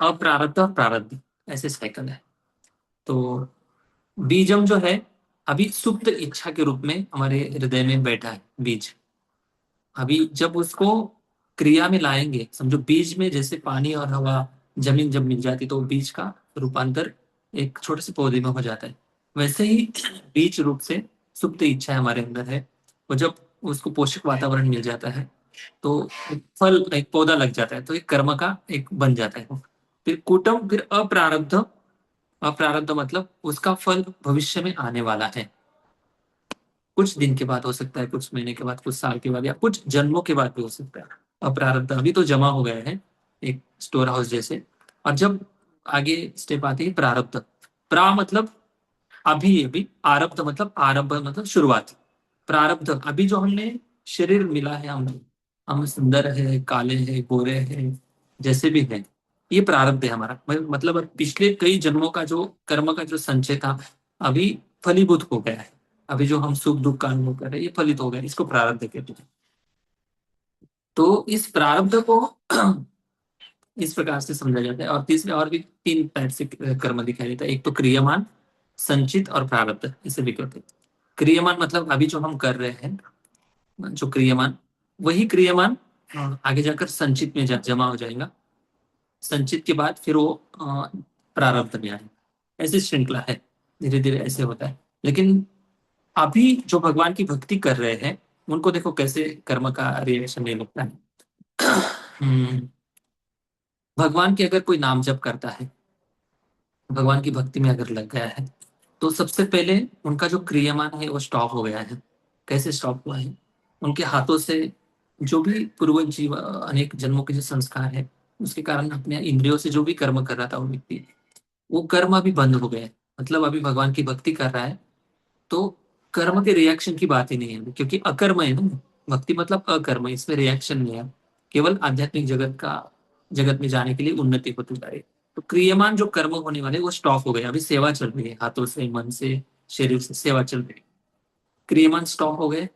अप्रारब्ध, प्रारब्ध, ऐसे साइकिल है। तो बीजम जो है अभी सुप्त इच्छा के रूप में हमारे हृदय में बैठा है बीज। अभी जब उसको क्रिया में लाएंगे, समझो बीज में जैसे पानी और हवा, जमीन जब मिल जाती तो बीज का रूपांतर एक छोटे से पौधे में हो जाता है। वैसे ही बीज रूप से सुप्त इच्छा हमारे अंदर है, और जब उसको पोषक वातावरण मिल जाता है तो एक फल, एक पौधा लग जाता है, तो एक कर्म का एक बन जाता है। फिर कुटम, फिर अप्रारब्ध। अप्रारब्ध मतलब उसका फल भविष्य में आने वाला है, कुछ दिन के बाद हो सकता है, कुछ महीने के बाद, कुछ साल के बाद, या कुछ जन्मों के बाद भी हो सकता है। अप्रारब्ध अभी तो जमा हो गए हैं एक स्टोर हाउस जैसे। और जब आगे स्टेप आती है प्रारब्ध। प्रा मतलब अभी, अभी आरब्ध मतलब आरंभ मतलब शुरुआत। प्रारब्ध अभी जो हमने शरीर मिला है, हम सुंदर है, काले है, गोरे है, जैसे भी है, ये प्रारब्ध है हमारा। मतलब पिछले कई जन्मों का जो कर्म का जो संचय था अभी फलीभूत हो गया है। अभी जो हम सुख दुख का अनुभव कर रहे हैं ये फलित हो गया, इसको प्रारब्ध कहते हैं। तो इस प्रारब्ध को इस प्रकार से समझा जाता है। और तीसरे और भी 3 टाइप से कर्म दिखाई देता है। एक तो क्रियमान, संचित और प्रारब्ध, इसे भी कहते हैं। क्रियमान मतलब अभी जो हम कर रहे हैं, जो क्रियमान, वही क्रियमान आगे जाकर संचित में जमा हो जाएगा। संचित के बाद फिर वो प्रारब्ध में आएगा। ऐसी श्रृंखला है, धीरे धीरे ऐसे होता है। लेकिन अभी जो भगवान की भक्ति कर रहे हैं उनको देखो कैसे कर्म का रिएक्शन नहीं लगता है। भगवान की अगर कोई नाम जप करता है, भगवान की भक्ति में अगर लग गया है, तो सबसे पहले उनका जो क्रियामान है वो स्टॉप हो गया है। कैसे स्टॉप हुआ है? उनके हाथों से जो भी पूर्व जीव अनेक जन्मों के जो संस्कार है उसके कारण अपने इंद्रियों से जो भी कर्म कर रहा था वो व्यक्ति, वो कर्म अभी बंद हो गए। मतलब अभी भगवान की भक्ति कर रहा है तो कर्म के रिएक्शन की बात ही नहीं है, क्योंकि अकर्म है ना। भक्ति मतलब अकर्म, इसमें रिएक्शन नहीं है। केवल आध्यात्मिक जगत में जाने के लिए उन्नति होती जा रही है। तो क्रियमान जो कर्म होने वाले वो स्टॉप हो गए, अभी सेवा चल रही है, हाथों से, मन से, शरीर से सेवा चल रही है। क्रियमान स्टॉप हो गए।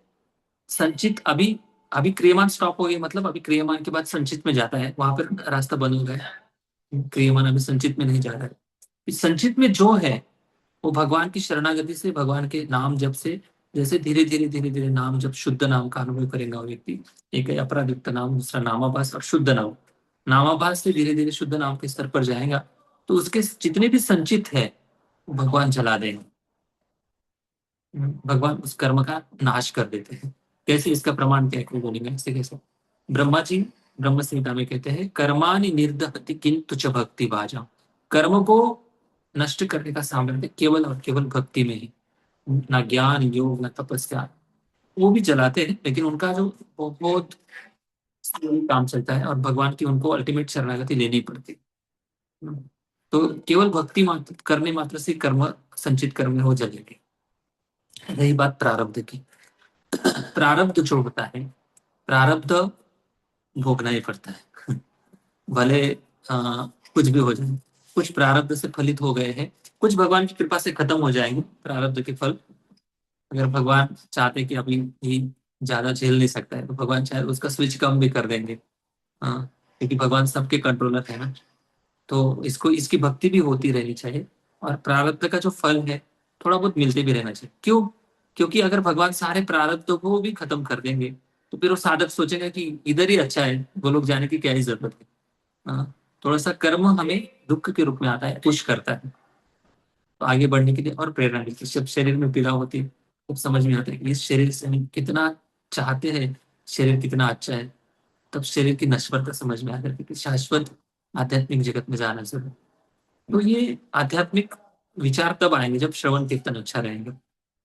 संचित अभी अभी क्रियमान स्टॉप हो गए, मतलब अभी क्रियमान के बाद संचित में जाता है, वहां पर रास्ता बंद हो गया है। क्रियमान अभी संचित में नहीं जा रहा है। इस संचित में जो है वो भगवान की शरणागति से, भगवान के नाम जप से, जैसे धीरे धीरे नाम जब, शुद्ध नाम का अनुभव करेगा वो व्यक्ति। एक है अपराधयुक्त नाम, दूसरा नामाभास और शुद्ध नाम। नामाभास से धीरे धीरे शुद्ध नाम के स्तर पर जाएगा तो उसके जितने भी संचित है वो भगवान जला देंगे। भगवान उस कर्म का नाश कर देते हैं। कैसे? इसका प्रमाण क्या है बोलेंगे? ऐसे कैसे? ब्रह्मा जी ब्रह्म संहिता में कहते हैं कर्मानि निर्दहति किंतु च भक्ति भाजा। कर्म को नष्ट करने का सामर्थ्य केवल और केवल भक्ति में ही। ना ज्ञान योग ना तपस्या, वो भी जलाते हैं लेकिन उनका जो बहुत slowly काम चलता है, और भगवान की उनको अल्टीमेट शरणागति लेनी पड़ती है। तो केवल भक्ति मात्र करने मात्र से कर्म, संचित कर्म में हो जलेंगे। रही बात प्रारब्ध की, प्रारब्ध जो होता है, प्रारब्ध भोगना ही पड़ता है। भले कुछ भी हो जाए, कुछ प्रारब्ध से फलित हो गए हैं, कुछ भगवान की कृपा से खत्म हो जाएंगे प्रारब्ध के फल। अगर भगवान चाहते कि अभी ही ज्यादा झेल नहीं सकता है तो भगवान शायद उसका स्विच कम भी कर देंगे। हाँ, क्योंकि भगवान सबके कंट्रोलर है ना। तो इसको, इसकी भक्ति भी होती रहनी चाहिए, और प्रारब्ध का जो फल है थोड़ा बहुत मिलते भी रहना चाहिए। क्यों? क्योंकि अगर भगवान सारे प्रारब्धों को भी खत्म कर देंगे तो फिर वो साधक सोचेगा कि इधर ही अच्छा है, वो लोग जाने की क्या ही जरूरत है। हाँ, थोड़ा सा कर्म हमें दुख के रूप में आता है, पुश करता है तो आगे बढ़ने के लिए और प्रेरणा मिलती है। जब शरीर में पीड़ा होती है तब समझ में आता है कि इस शरीर से हम कितना चाहते हैं, शरीर कितना अच्छा है। तब शरीर की नश्वरता समझ में आ जाती है कि शाश्वत आध्यात्मिक जगत में जाना जरूर। तो ये आध्यात्मिक विचार तब आएंगे जब श्रवण कीर्तन अच्छा रहेंगे।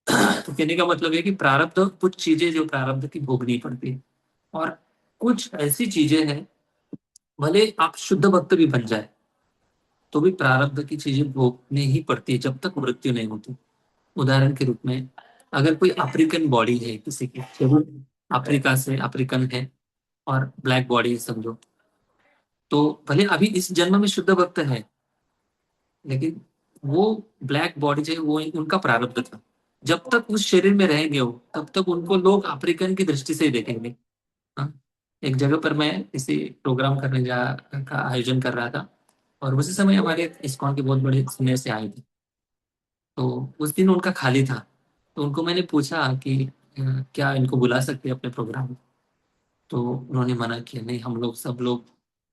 तो कहने का मतलब है कि प्रारब्ध, कुछ चीजें जो प्रारब्ध की भोगनी पड़ती है, और कुछ ऐसी चीजें हैं भले आप शुद्ध भक्त भी बन जाए तो भी प्रारब्ध की चीजें भोगनी ही पड़ती है जब तक मृत्यु नहीं होती। उदाहरण के रूप में, अगर कोई अफ्रीकन बॉडी है किसी की, अफ्रीका से अफ्रीकन है और ब्लैक बॉडी है समझो, तो भले अभी इस जन्म में शुद्ध भक्त है लेकिन वो ब्लैक बॉडी जो है वो उनका प्रारब्ध था। जब तक उस शरीर में रहेंगे वो, तब तक उनको लोग अफ्रीकन की दृष्टि से ही देखेंगे। हाँ? एक जगह पर मैं किसी प्रोग्राम करने जा का आयोजन कर रहा था, और उसी समय हमारे इस्कॉन के बहुत बड़े सीनियर से आए थे। तो उस दिन उनका खाली था, तो उनको मैंने पूछा कि क्या इनको बुला सकते हैं अपने प्रोग्राम में? तो उन्होंने मना किया, नहीं हम लोग सब लोग,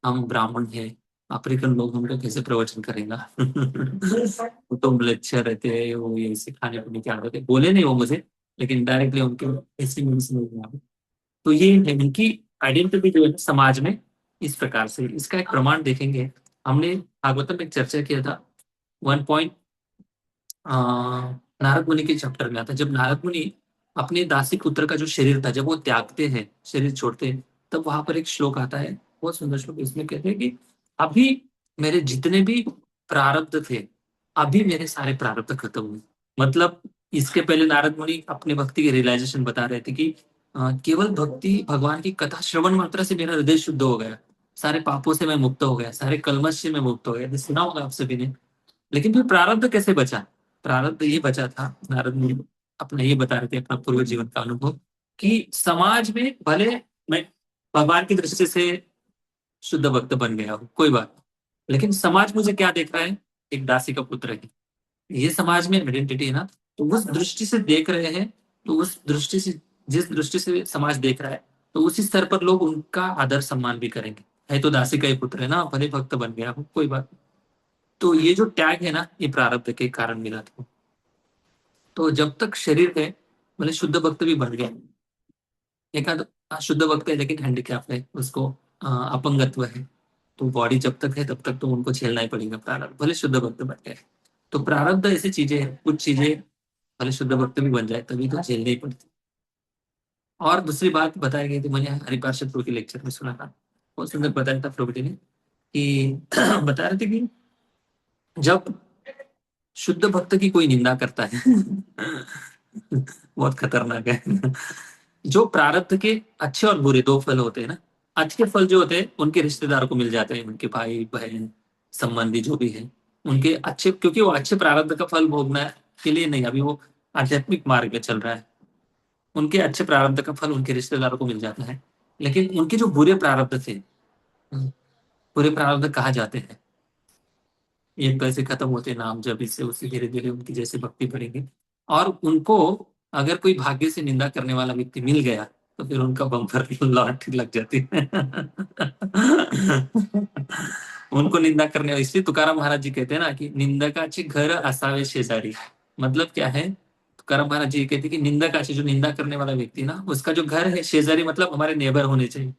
हम ब्राह्मण हैं, अफ्रीकन लोग हमको कैसे प्रवचन करेगा। वो तो लेक्चर रहते हैं, वो ये सिखाने पीने की आदत है, बोले नहीं वो मुझे, लेकिन डायरेक्टली उनके ऐसे में समझ में आ गया। तो ये है उनकी आइडेंटिटी जो है समाज में इस प्रकार से। इसका एक प्रमाण देखेंगे, हमने भागवतम में एक चर्चा किया था 1 नारद मुनि के चैप्टर में आता है। जब नारद मुनि अपने दासी पुत्र का जो शरीर था, जब वो त्यागते हैं, शरीर छोड़ते हैं, तब वहां पर एक श्लोक आता है, बहुत सुंदर श्लोक। इसमें कहते हैं कि अभी मेरे जितने भी प्रारब्ध थे, अभी मेरे सारे प्रारब्ध खत्म हुए। मतलब इसके पहले नारद मुनि अपने भक्ति की रियलाइजेशन बता रहे थे कि केवल भक्ति, भगवान की कथा श्रवण मात्र से मेरा हृदय शुद्ध हो गया, सारे पापों से मैं मुक्त हो गया, सारे कलमश से मैं मुक्त हो गया। ये सुना होगा आप सभी ने। लेकिन फिर प्रारब्ध कैसे बचा? प्रारब्ध ये बचा था, नारद मुनि अपना ये बता रहे थे अपना पूर्व जीवन का अनुभव, कि समाज में भले मैं भगवान की दृष्टि से शुद्ध भक्त बन गया हूँ, कोई बात नहीं, लेकिन समाज मुझे क्या देख रहा है? एक दासी का पुत्र है, ये समाज में आइडेंटिटी है ना। तो उस दृष्टि से देख रहे हैं, तो उस दृष्टि से, जिस दृष्टि से समाज देख रहा है, तो उसी स्तर पर लोग उनका आदर सम्मान भी करेंगे। है तो दासी का ही पुत्र है ना, भले भक्त बन गया हो, कोई बात नहीं। तो ये जो टैग है ना, ये प्रारब्ध के कारण मिला था। तो जब तक शरीर है, भले शुद्ध भक्त भी बन गया, एक आध शुद्ध भक्त है लेकिन हैंडीकैप है, उसको अपंगत्व है, तो बॉडी जब तक है तब तक तो उनको झेलना ही पड़ेगा प्रारब्ध, भले शुद्ध भक्त बन गए। तो प्रारब्ध ऐसी चीजें हैं, कुछ चीजें भले शुद्ध भक्त भी बन जाए तभी तो झेलनी ही पड़ती। और दूसरी बात बताई गई थी, मैंने हरिपार्षद प्रभु के लेक्चर में सुना था, बहुत सुंदर बताया था प्रभु जी ने, कि बता रहे थे कि जब शुद्ध भक्त की कोई निंदा करता है बहुत खतरनाक है। जो प्रारब्ध के अच्छे और बुरे दो फल होते हैं ना, अच्छे फल जो होते हैं उनके रिश्तेदार को मिल जाते हैं, उनके भाई बहन संबंधी जो भी है उनके अच्छे, क्योंकि वो अच्छे प्रारब्ध का फल भोगना के लिए नहीं, अभी वो आध्यात्मिक मार्ग में चल रहा है, उनके अच्छे प्रारब्ध का फल उनके रिश्तेदारों को मिल जाता है। लेकिन उनके जो बुरे प्रारब्ध थे, बुरे प्रारब्ध कहा जाते हैं, ये कैसे खत्म होते नाम जब इससे उसी धीरे धीरे उनकी जैसे भक्ति बढ़ेगी। और उनको अगर कोई भाग्य से निंदा करने वाला व्यक्ति मिल गया तो फिर उनका बम्पर लॉटरी लग जाती है। उनको निंदा करने, इसलिए तुकाराम महाराज जी कहते हैं ना कि निंदकाचे घर असावे शेजारी। मतलब क्या है? तुकाराम महाराज जी कहते हैं कि निंदकाचे, जो निंदा करने वाला व्यक्ति ना, उसका जो घर है शेजारी, मतलब हमारे नेबर होने चाहिए।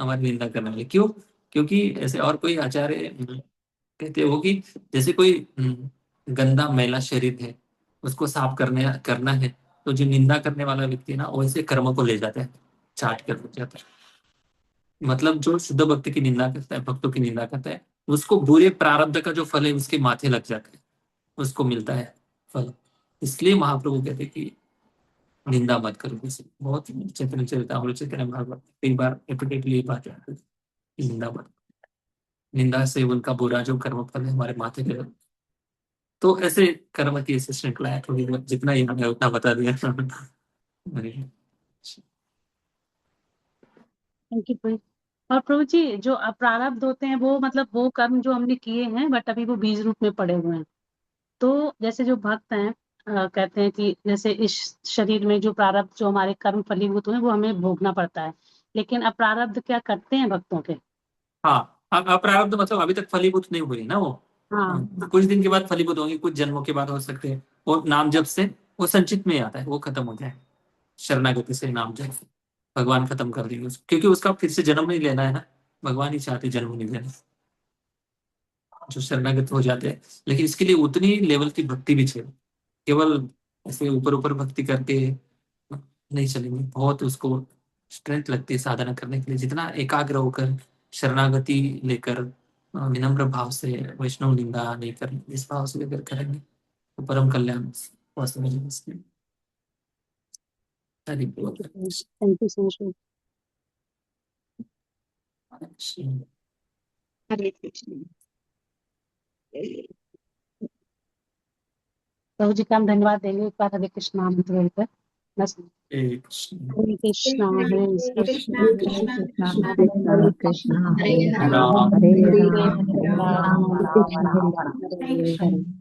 हमारी निंदा करने वाले। क्यों? क्योंकि ऐसे और कोई आचार्य कहते हो कि जैसे कोई गंदा मैला शरीर है, उसको साफ करना है, तो जो निंदा करने वाला व्यक्ति है ना, वैसे कर्म को ले जाता है, चाट कर ले जाता है। मतलब जो शुद्ध भक्त की निंदा करता है, भक्तों की निंदा करता है, उसको बुरे प्रारब्ध का जो फल है उसके माथे लग जाता है, उसको मिलता है फल। इसलिए महाप्रभु कहते हैं कि निंदा मत करो किसी की। बहुत चैतन्य चरितामृत चैतन्य भागवत कई बार रिपीटेडली ये बात है कि निंदा मत। निंदा से उनका बुरा जो कर्म फल है हमारे माथे पे लग। तो ऐसे कर्म की ऐसी श्रृंखला है, थोड़ी बहुत जितना ही हमें उतना बता दिया। थैंक यू प्रभु। और प्रभु जी जो प्रारब्ध होते हैं वो मतलब वो कर्म जो हमने किए हैं बट अभी वो बीज रूप में पड़े हुए हैं। तो जैसे जो भक्त हैं कहते हैं कि जैसे इस शरीर में जो प्रारब्ध जो हमारे कर्म फलीभूत हुए वो हमें भोगना पड़ता है, लेकिन अप्रारब्ध क्या करते हैं भक्तों के? हाँ, अप्रारब्ध मतलब अभी तक फलीभूत नहीं हुई ना वो। हाँ कुछ दिन के बाद फलीभूत होंगे, कुछ जन्मों के बाद हो सकते हैं। और नाम जप से वो संचित में आता है, वो खत्म हो जाए शरणागति से। नाम जप भगवान खत्म कर देंगे उसको, क्योंकि उसका फिर से जन्म नहीं लेना है ना। भगवान ही चाहते जन्म नहीं लेना, जो शरणागत हो जाते हैं। लेकिन इसके लिए उतनी लेवल की भक्ति भी चाहिए। केवल ऐसे ऊपर ऊपर भक्ति करके नहीं चलेंगे, बहुत उसको स्ट्रेंथ लगती है साधना करने के लिए। जितना एकाग्र होकर शरणागति लेकर विनम्र भाव से वैष्णव निंदा नहीं करनी, इस भाव से लेकर करेंगे तो परम कल्याण वास्तव में इसमें। हरि बोल। Thank you so much. Hare Krishna. प्रभु जी का हम धन्यवाद देंगे एक बार हरे कृष्ण मंत्र बोलकर बस। एक हरे कृष्णा हरे कृष्णा कृष्ण कृष्णा कृष्ण कृष्णा हरे हरे राम राम राम हरे हरे राम राम राम राम राम राम हरे हरे हरे। कृष्ण।